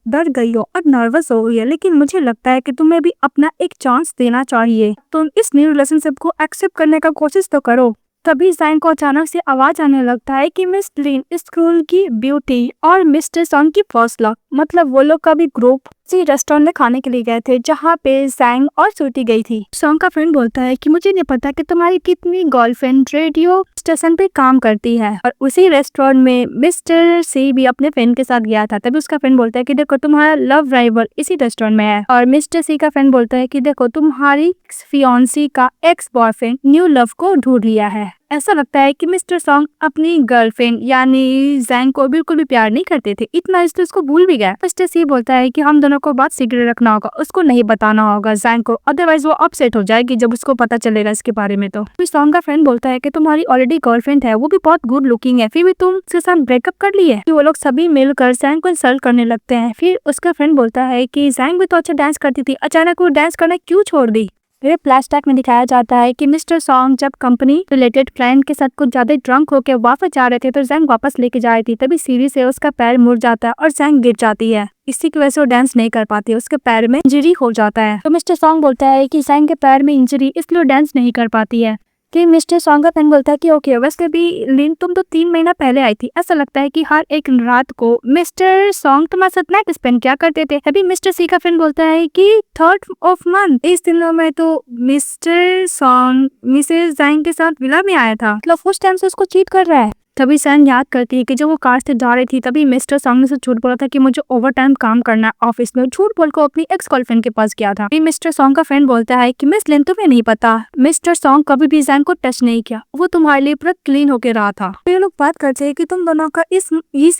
डर गई हो और नर्वस हो गई है, लेकिन मुझे लगता है कि तुम्हें भी अपना एक चांस देना चाहिए। तुम इस न्यू रिलेशनशिप को एक्सेप्ट करने का कोशिश तो करो। तभी सैंग को अचानक से आवाज आने लगता है कि मिस लिन स्कूल की ब्यूटी और मिस्टर सॉन्ग की फर्स्ट लव, मतलब वो लोग का भी ग्रुप किसी रेस्टोरेंट में खाने के लिए गए थे जहाँ पे सैंग और स्वीटी गई थी। सॉन्ग का फ्रेंड बोलता है कि मुझे नहीं पता कि तुम्हारी कितनी गर्लफ्रेंड रेडियो स्टेशन पे काम करती है, और उसी रेस्टोरेंट में मिस्टर सी भी अपने फ्रेंड के साथ गया था। तभी उसका फ्रेंड बोलता है कि देखो तुम्हारा लव राइवल इसी रेस्टोरेंट में है, और मिस्टर सी का फ्रेंड बोलता है कि देखो तुम्हारी फियांसी का एक्स बॉयफ्रेंड न्यू लव को ढूंढ लिया है। ऐसा लगता है कि मिस्टर सॉन्ग अपनी गर्लफ्रेंड यानी सैंग को बिल्कुल भी प्यार नहीं करते थे, इतना इस तो उसको भूल भी गया। मिस्टर सी बोलता है कि हम दोनों को बात सीक्रेट रखना होगा, उसको नहीं बताना होगा सैंग को, अदरवाइज वो अपसेट हो जाएगी जब उसको पता चलेगा इसके बारे में। तो फिर सॉन्ग का फ्रेंड बोलता है कि तुम्हारी ऑलरेडी गर्लफ्रेंड है, वो भी बहुत गुड लुकिंग है, फिर भी तुम उसके साथ ब्रेकअप कर लिए। वो लोग सभी मिलकर सैंग को इंसल्ट करने लगते हैं। फिर उसका फ्रेंड बोलता है कि सैंग भी तो अच्छा डांस करती थी, अचानक वो डांस करना क्यों छोड़ दी। फिर फ्लैशबैक में दिखाया जाता है कि मिस्टर सॉन्ग जब कंपनी रिलेटेड क्लाइंट के साथ कुछ ज्यादा ड्रंक होकर वापस जा रहे थे तो सैंग वापस लेके जा रही थी, तभी सीढ़ी से उसका पैर मुड़ जाता है और सैंग गिर जाती है। इसी की वजह से वो डांस नहीं कर पाती, उसके पैर में इंजरी हो जाता है। तो मिस्टर सॉन्ग बोलता है कि सैंग के पैर में इंजरी इसलिए वो डांस नहीं कर पाती है। कि मिस्टर सॉन्ग का फ्रेंड बोलता है कि ओके वैसे भी लिन तुम तो 3 महीना पहले आई थी, ऐसा लगता है कि हर एक रात को मिस्टर सॉन्ग तुम्हारे साथ नाइट स्पेंड क्या करते थे। अभी मिस्टर सी का फ्रेंड बोलता है कि 3rd of month इस दिनों में तो मिस्टर सॉन्ग मिसेस सैंग के साथ विला में आया था, मतलब फर्स्ट टाइम से उसको चीट कर रहा है। तभी सैंग याद करती है कि जब वो कार से जा रही थी तभी मिस्टर सॉन्ग ने से झूठ बोला था कि मुझे ओवर टाइम काम करना है ऑफिस में, झूठ बोल को अपनी एक्स गर्लफ्रेंड के पास गया था। मिस्टर सॉन्ग का फ्रेंड बोलता है कि मिस लिन तुम्हें नहीं पता, मिस्टर सॉन्ग कभी भी सैंग को टच नहीं किया, वो तुम्हारे लिए पूरा क्लीन होके रहा था। ये लोग बात करते हैं कि तुम दोनों का इस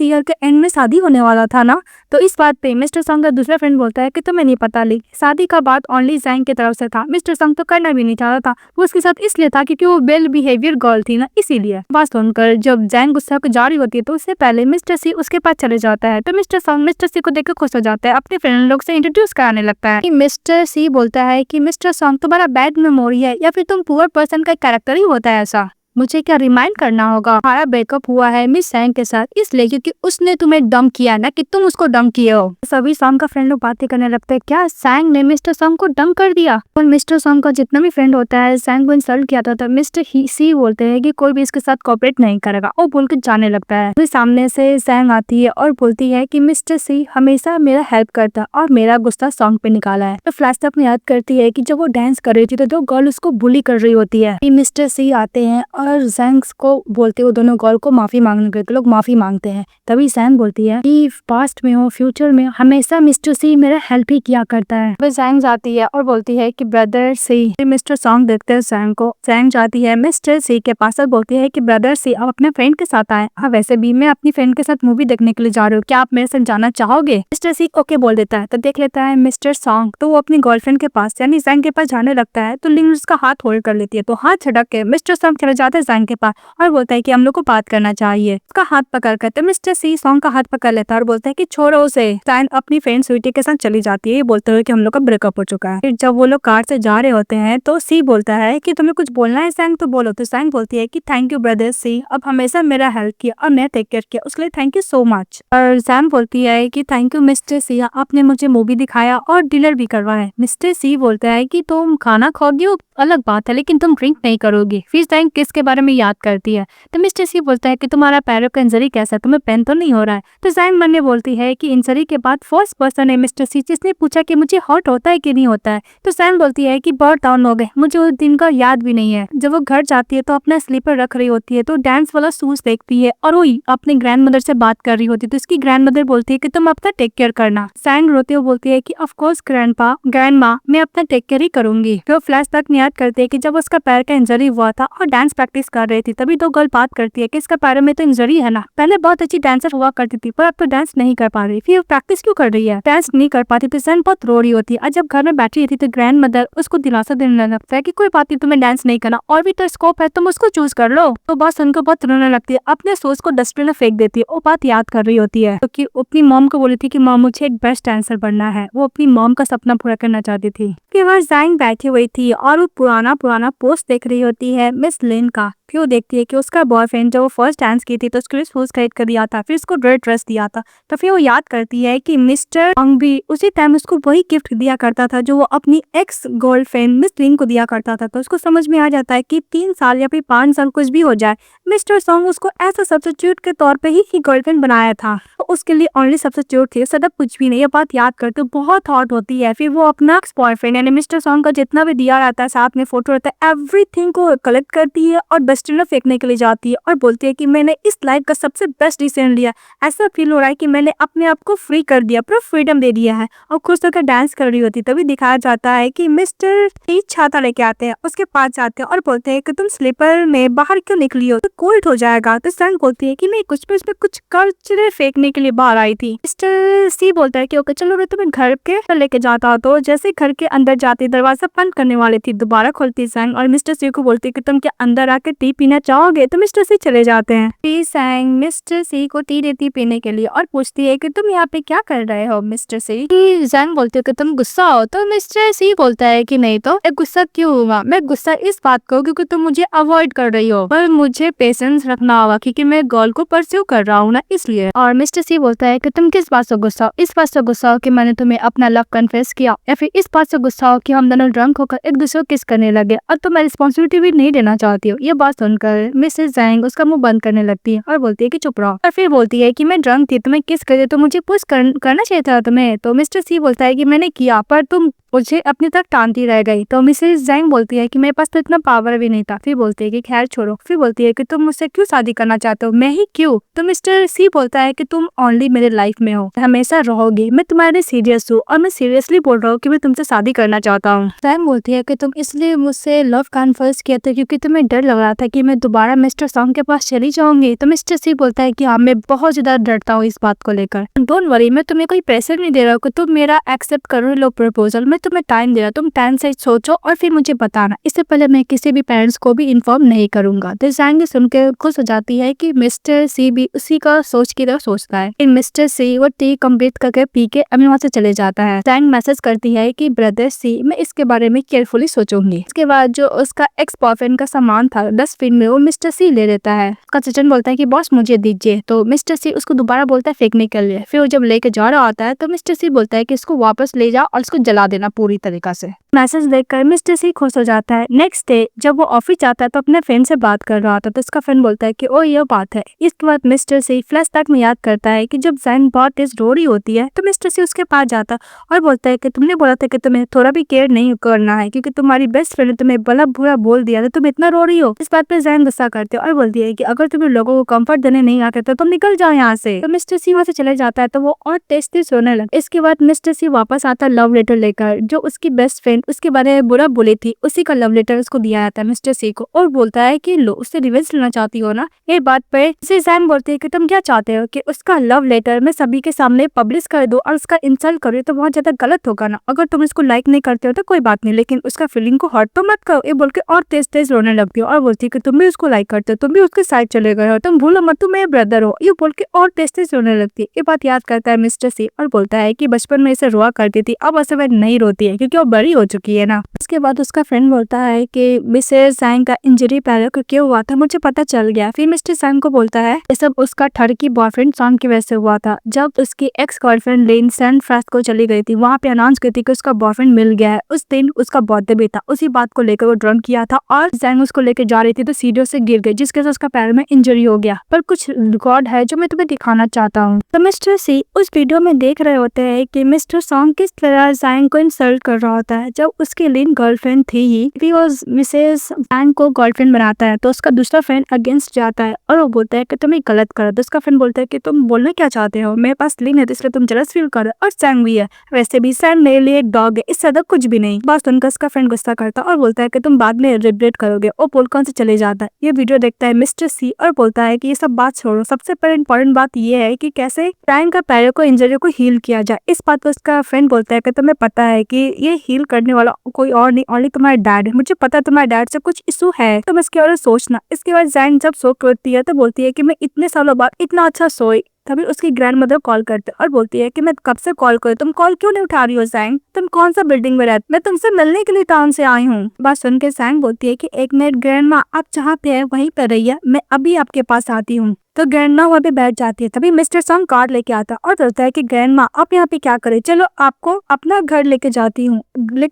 ईयर के एंड में शादी होने वाला था ना। तो इस बात पे मिस्टर सॉन्ग का दूसरा फ्रेंड बोलता है कि तुम्हें नहीं पता ली, शादी का बात ओनली सैंग की तरफ से था, मिस्टर सॉन्ग तो करना भी नहीं चाहता था, वो उसके साथ इसलिए था क्योंकि वो वेल बिहेवियर गर्ल थी ना, इसीलिए। बात सुनकर जब सैंग गुस्सा जारी होती है तो उससे पहले मिस्टर सी उसके पास चले जाता है। तो मिस्टर सॉन्ग मिस्टर सी को देखकर खुश हो जाता है, अपने फ्रेंड लोग से इंट्रोड्यूस कराने लगता है। मिस्टर सी बोलता है कि मिस्टर सॉन्ग तुम्हारा बैड मेमोरी है या फिर तुम पुअर पर्सन का कैरेक्टर ही होता है ऐसा, मुझे क्या रिमाइंड करना होगा, हमारा ब्रेकअप हुआ है मिस सैंग के साथ इसलिए क्योंकि उसने तुम्हें डंप किया ना कि तुम उसको डंप किए हो। सभी सॉन्ग का फ्रेंड लोग बातें करने लगते हैं क्या सैंग ने मिस्टर सॉन्ग को डंप कर दिया। और मिस्टर सॉन्ग का जितना भी फ्रेंड होता है सैंग को इंसल्ट किया था, तो मिस्टर सी बोलते हैं कि कोई भी इसके साथ कोऑपरेट नहीं करेगा, और बोल के जाने लगता है। तो सामने से सैंग आती है और बोलती है कि मिस्टर सी हमेशा मेरा हेल्प करता और मेरा गुस्सा सॉन्ग पे निकाला है। तो फ्लैशबैक में याद करती है कि जब वो डांस कर रही थी तो दो गर्ल उसको बुली कर रही होती है। मिस्टर सी आते हैं और जैंग को बोलते वो दोनों गर्ल को माफी मांगने के लोग माफी मांगते हैं। तभी जैंग बोलती है कि पास्ट में हो फ्यूचर में हमेशा मिस्टर सी मेरा हेल्प ही किया करता है। वह जैंग जाती है और बोलती है कि ब्रदर सी। मिस्टर सॉन्ग देखते हैं जैंग को। जैंग जाती है मिस्टर सी के पास और बोलती है कि ब्रदर सी आप अपने फ्रेंड के साथ आए। हाँ वैसे भी मैं अपनी फ्रेंड के साथ मूवी देखने के लिए जा रही हूँ, क्या आप मेरे साथ जाना चाहोगे? मिस्टर सी ओके बोल देता है। तो देख लेता है मिस्टर सॉन्ग, तो वो अपनी गर्लफ्रेंड के पास यानी जैंग के पास जाने लगता है। तो लिंग उसका हाथ होल्ड कर लेती है। तो हाथ झटक के मिस्टर सॉन्ग चले जाते हैं जैंग के पास और बोलता है कि हम लोग को बात करना चाहिए। उसका हाथ पकड़ कर तो मिस्टर सी सॉन्ग का हाथ पकड़ लेता है और बोलता है कि छोड़ो उसे। जैंग अपनी फ्रेंड स्वीटी के साथ चली जाती है, ये बोलते हुए कि हम लोग का ब्रेकअप हो चुका है। फिर जब वो लोग कार से जा रहे होते हैं तो सी बोलता है कि तुम्हें कुछ बोलना है जैंग, तो बोलो। तो जैंग बोलती है कि थैंक यू ब्रदर सी, अब हमेशा मेरा हेल्प किया और मैं टेक केयर किया, उसके लिए थैंक यू सो मच। और जैंग बोलती है कि थैंक यू मिस्टर सी, आपने मुझे मूवी दिखाया और डिनर भी करवाया। मिस्टर सी बोलता है कि तुम खाना खाओगी वो अलग बात है, लेकिन तुम ड्रिंक नहीं करोगी। फिर जैंग किसके बारे में याद करती है तो मिस्टर सी बोलता है कि तुम्हारा पैरों का इंजरी कैसा, तुम्हें पेन तो नहीं हो रहा है? तो जैंग मन में बोलती है कि इंजरी के बाद फर्स्ट पर्सन है मिस्टर सी जिसने पूछा कि मुझे हर्ट होता है कि नहीं होता है। तो जैंग बोलती है कि बर्ड डाउन हो गए, मुझे उस दिन का याद भी नहीं है। जब वो घर जाती है तो अपना स्लीपर रख रही होती है तो डांस वाला शूज देखती है और वो अपनी ग्रैंड मदर से बात कर रही होती है। तो इसकी ग्रैंड मदर बोलती है कि तुम अपना टेक केयर करना। जैंग रोते हुए बोलती है कि ऑफ कोर्स ग्रैंड माँ मैं अपना टेक केयर ही करूंगी। तो फ्लैशबैक में याद करते है कि जब उसका पैर का इंजरी हुआ था और डांस प्रैक्टिस कर रही थी तभी दो गर्ल बात करती है कि इसका पैर में तो इंजरी है ना, पहले बहुत अच्छी डांसर हुआ करती थी पर अब तो डांस नहीं कर पा रही, फिर प्रैक्टिस क्यों कर रही है? डांस नहीं कर पाती तो जैंग बहुत रो रही होती है। और जब घर में बैठी रहती तो ग्रैंड मदर उसको दिलासा देने लगता है कि कोई बात नहीं, तुम्हें डांस नहीं करना और भी तो स्कोप है, तुम उसको चूज कर लो। तो बात सुनकर बहुत रोने लगती है, अपने सोच को डस्टबिन में फेंक देती है। वो बात याद कर रही होती है क्योंकि अपनी मॉम को बोली थी कि मॉम मुझे एक बेस्ट डांसर बनना है, वो अपनी मॉम का सपना पूरा करना चाहती थी। उसके बाद जैंग बैठी हुई थी और वो पुराना पोस्ट देख रही होती है मिस लिन का। फिर वो देखती है कि उसका बॉयफ्रेंड जब वो फर्स्ट डांस की थी तो उसके लिए शूज खरीद कर दिया था, फिर उसको रेड ड्रेस दिया था। तो फिर वो याद करती है कि मिस्टर अंग भी उसी टाइम उसको वही गिफ्ट दिया करता था जो वो अपनी एक्स गर्लफ्रेंड मिस लिन को दिया करता था। तो उसको समझ में आ जाता है कि 3 साल या फिर 5 साल कुछ भी हो जाए, मिस्टर सॉन्ग उसको ऐसा सब्स्टिट्यूट के तौर पे ही गर्लफ्रेंड बनाया था, तो उसके लिए ओनली सब्स्टिट्यूट थी, सदब कुछ भी नहीं। ये बात याद करते बहुत हॉट होती है। फिर वो अपना बॉयफ्रेंड यानी मिस्टर सॉन्ग का जितना भी दिया रहता है साथ में फोटो रहता है एवरीथिंग को कलेक्ट करती है और डस्टबिन में फेंकने के लिए जाती है और बोलती है कि मैंने इस लाइफ का सबसे बेस्ट डिसीजन लिया, ऐसा फील हो रहा है कि मैंने अपने आप को फ्री कर दिया, पूरा फ्रीडम दे दिया है। और खुश होकर डांस कर रही होती तभी दिखाया जाता है कि मिस्टर छाता लेके आते हैं, उसके पास जाते हैं और बोलते हैं कि तुम स्लीपर में बाहर क्यों निकली हो, तो कोल्ड हो जाएगा। तो सन बोलती है कि नहीं कुछ भी, उसमें कुछ कचरे फेंकने के लिए बाहर आई थी। मिस्टर सी बोलता है कि ओके चलो मैं तुम्हें घर के लेके जाता हूँ। तो जैसे घर के अंदर जाती दरवाजा बंद करने वाली थी, दोबारा खोलती सैंग और मिस्टर सी को बोलती है कि तुम क्या अंदर आके टी पीना चाहोगे? तो मिस्टर सी चले जाते हैं। फिर सैंग मिस्टर सी को टी देती पीने के लिए और पूछती है कि तुम यहाँ पे क्या कर रहे हो मिस्टर सी? सैंग बोलती है कि तुम गुस्सा हो। तो मिस्टर सी बोलता है कि नहीं तो गुस्सा क्यों हुआ, मैं गुस्सा इस बात को क्योंकि तुम मुझे अवॉइड कर रही हो, पर मुझे पेशेंस रखना होगा क्योंकि मैं गर्ल को परस्यू कर रहा हूँ ना, इसलिए। और मिस्टर सी बोलता है कि तुम किस बात से गुस्सा हो? इस बात से गुस्सा हो कि मैंने तुम्हें अपना लव कन्फेस किया, या फिर इस बात से गुस्सा हो कि हम दोनों ड्रंक होकर एक दूसरे को किस करने लगे और तुम रिस्पॉन्सिबिलिटी भी नहीं देना चाहती हो। ये बात सुनकर मिसेस जैंग उसका मुंह बंद करने लगती है और बोलती है कि चुप रहो। और फिर बोलती है कि मैं ड्रंक थी, तुम्हें किस करे तो मुझे पुश करना चाहिए था तुम्हें। तो मिस्टर सी बोलता है कि मैंने किया पर तुम मुझे अपने तक टानती रह गई। तो मिसेस जैंग बोलती है कि मेरे पास तो इतना पावर भी नहीं था। फिर बोलती है कि खैर छोड़ो। फिर बोलती है कि तुम मुझसे क्यों शादी करना चाहते हो? मैं ही क्यों? तो मिस्टर सी बोलता है कि तुम ओनली मेरे लाइफ में हो, हमेशा रहोगी, मैं तुम्हारे सीरियस हूँ और मैं सीरियसली बोल रहा हूँ कि मैं तुमसे शादी करना चाहता हूँ। जैंग बोलती है कि तुम इसलिए मुझसे लव कन्फेस किया था क्योंकि तुम्हें डर लग रहा था कि मैं दोबारा मिस्टर सॉन्ग के पास चली जाऊंगी। तो मिस्टर सी बोलता है कि हाँ मैं बहुत ज्यादा डरता हूँ इस बात को लेकर। डोंट वरी, मैं तुम्हें कोई प्रेशर नहीं दे रहा हूँ कि तुम मेरा एक्सेप्ट करो लो प्रपोजल, मैं तुम्हें टाइम दे रहा हूँ, तुम टाइम से सोचो और फिर मुझे बताना, इससे पहले मैं किसी भी पेरेंट्स को भी इन्फॉर्म नहीं करूंगा। तो जैंग सुन के खुश हो जाती है कि मिस्टर सी भी उसी का सोच की तरह सोचता है। फिर मिस्टर सी वो टी कंप्लीट करके पी के अभी वहाँ से चले जाता है। जैंग मैसेज करती है कि ब्रदर सी मैं इसके बारे में केयरफुली सोचूंगी। इसके बाद जो उसका एक्स बॉयफ्रेंड का सामान था डस्टबिन में वो मिस्टर सी ले लेता है। उसका सचिन बोलता है कि बॉस मुझे दीजिए। तो मिस्टर सी उसको दोबारा बोलता है फेंकने के लिए। फिर वो जब लेके जा रहा होता है तो मिस्टर सी बोलता है कि इसको वापस ले जाओ और इसको जला देना पूरी तरीका से। मैसेज देखकर मिस्टर सी खुश हो जाता है। नेक्स्ट डे जब वो ऑफिस जाता है तो अपने फ्रेंड से बात कर रहा था, तो उसका फ्रेंड बोलता है कि ओ ये बात है। इसके बाद मिस्टर सी फ्लैशबैक में याद करता है कि जब जैंग बहुत तेज रो रही होती है तो मिस्टर सी उसके पास जाता और बोलता है कि तुमने बोला था कि तुम्हें थोड़ा भी केयर नहीं करना है क्योंकि तुम्हारी बेस्ट फ्रेंड ने तुम्हें बड़ा बुरा बोल दिया था, तुम इतना रो रही हो। इस बात पे जैंग गुस्सा करते और बोलती है कि अगर तुम्हें लोगों को कंफर्ट देने नहीं आते तो तुम निकल जाओ यहाँ से। तो मिस्टर सी वहाँ से चले जाता है तो वो और तेज सोने लगे। इसके बाद मिस्टर सी वापस आता है लव लेटर लेकर, जो उसकी बेस्ट फ्रेंड उसके बारे में बुरा बोली थी उसी का लव लेटर उसको दिया जाता है मिस्टर सी को, और बोलता है कि लो उससे रिवेंज लेना चाहती हो ना। ये बात पे जैंग बोलती है कि तुम क्या चाहते हो कि उसका लव लेटर मैं सभी के सामने पब्लिश कर दो और उसका इंसल्ट करो, तो बहुत ज्यादा गलत होगा ना। अगर तुम इसको लाइक नहीं करते हो तो कोई बात नहीं, लेकिन उसका फीलिंग को हर्ट तो मत करो। ये बोल के और तेज रोने लगती हो और बोलती है कि तुम भी उसको लाइक करते हो, तुम भी उसके साइड चले गए हो, तुम भूलो मत तुम मेरे ब्रदर हो। ये बोल के और तेज रोने लगती है। ये बात याद करता है मिस्टर सी और बोलता है कि बचपन में इसे रोआ करती थी, अब ऐसे वह नहीं रोती है क्योंकि वो बड़ी हो चुकी है ना। उसके बाद उसका फ्रेंड बोलता है कि मिसेस जैंग का इंजरी पैरों को क्यों हुआ था, मुझे पता चल गया। फिर मिस्टर जैंग को बोलता है ये सब उसका ठरकी बॉयफ्रेंड सॉन्ग की वजह से हुआ था। जब उसकी एक्स गर्लफ्रेंड लेन सैन फ्रांसिस्को चली गई थी, वहाँ पे अनाउंस की थी कि उसका बॉयफ्रेंड मिल गया है। उस दिन उसका बर्थडे भी था। उसी बात को लेकर वो ड्रंक किया था और जैंग उसको लेकर जा रही थी तो सीढ़ियों से गिर गई, जिसके वजह से उसका पैर में इंजरी हो गया। पर कुछ रिकॉर्ड है जो मैं तुम्हें दिखाना चाहता हूँ। तो मिस्टर सी उस वीडियो में देख रहे होते हैं कि मिस्टर सॉन्ग किस तरह जैंग को इंसल्ट कर रहा होता है। जब उसकी लेन गर्लफ्रेंड थी ही वो मिसेस जैंग को गर्लफ्रेंड बनाता है तो उसका दूसरा फ्रेंड अगेंस्ट जाता है और वो बोलता है कि तुम ये गलत करो। तो उसका फ्रेंड बोलता है कि तुम बोलना क्या चाहते हो, मेरे पास लिन है तो इसलिए तुम जलस फील करो, और जैंग भी है, वैसे भी जैंग मेरे लिए एक डॉग है, इससे ज्यादा कुछ भी नहीं। बस सुनकर उसका फ्रेंड गुस्सा करता और बोलता है कि तुम बाद में रिग्रेट करोगे, और बोलकर से चले जाता है। ये वीडियो देखता है मिस्टर सी और बोलता है कि ये सब बात छोड़ो, सबसे पहले इंपॉर्टेंट बात ये है कि कैसे जैंग का पैरों को इंजरी को हील किया जाए। इस बात पर उसका फ्रेंड बोलता है कि तुम्हें पता है कि ये हील करने वाला कोई और नहीं, ओनली तुम्हारे डैड है। मुझे पता है तुम्हारे डैड से कुछ इशू है, तुम इसके बारे में सोचना। इसके बाद जैंग जब सो करती है तो बोलती है कि मैं इतने सालों बाद इतना अच्छा सोई। तभी उसकी ग्रैंड मदर कॉल करते और बोलती है कि मैं कब से कॉल करूं, तुम कॉल क्यों नहीं उठा रही हो जैंग, तुम कौन सा बिल्डिंग में रहते, मैं तुमसे मिलने के लिए टाउन से आई हूँ। बात सुन के जैंग बोलती है कि एक मिनट ग्रैंड माँ, आप जहाँ पे है वहीं पर रहिए, मैं अभी आपके पास आती हूँ। तो ग्रैंड माँ वहाँ पे बैठ जाती है। तभी मिस्टर सॉन्ग कार लेके आता और बोलता है कि ग्रैंड माँ आप यहाँ पे क्या करे, चलो आपको अपना घर लेके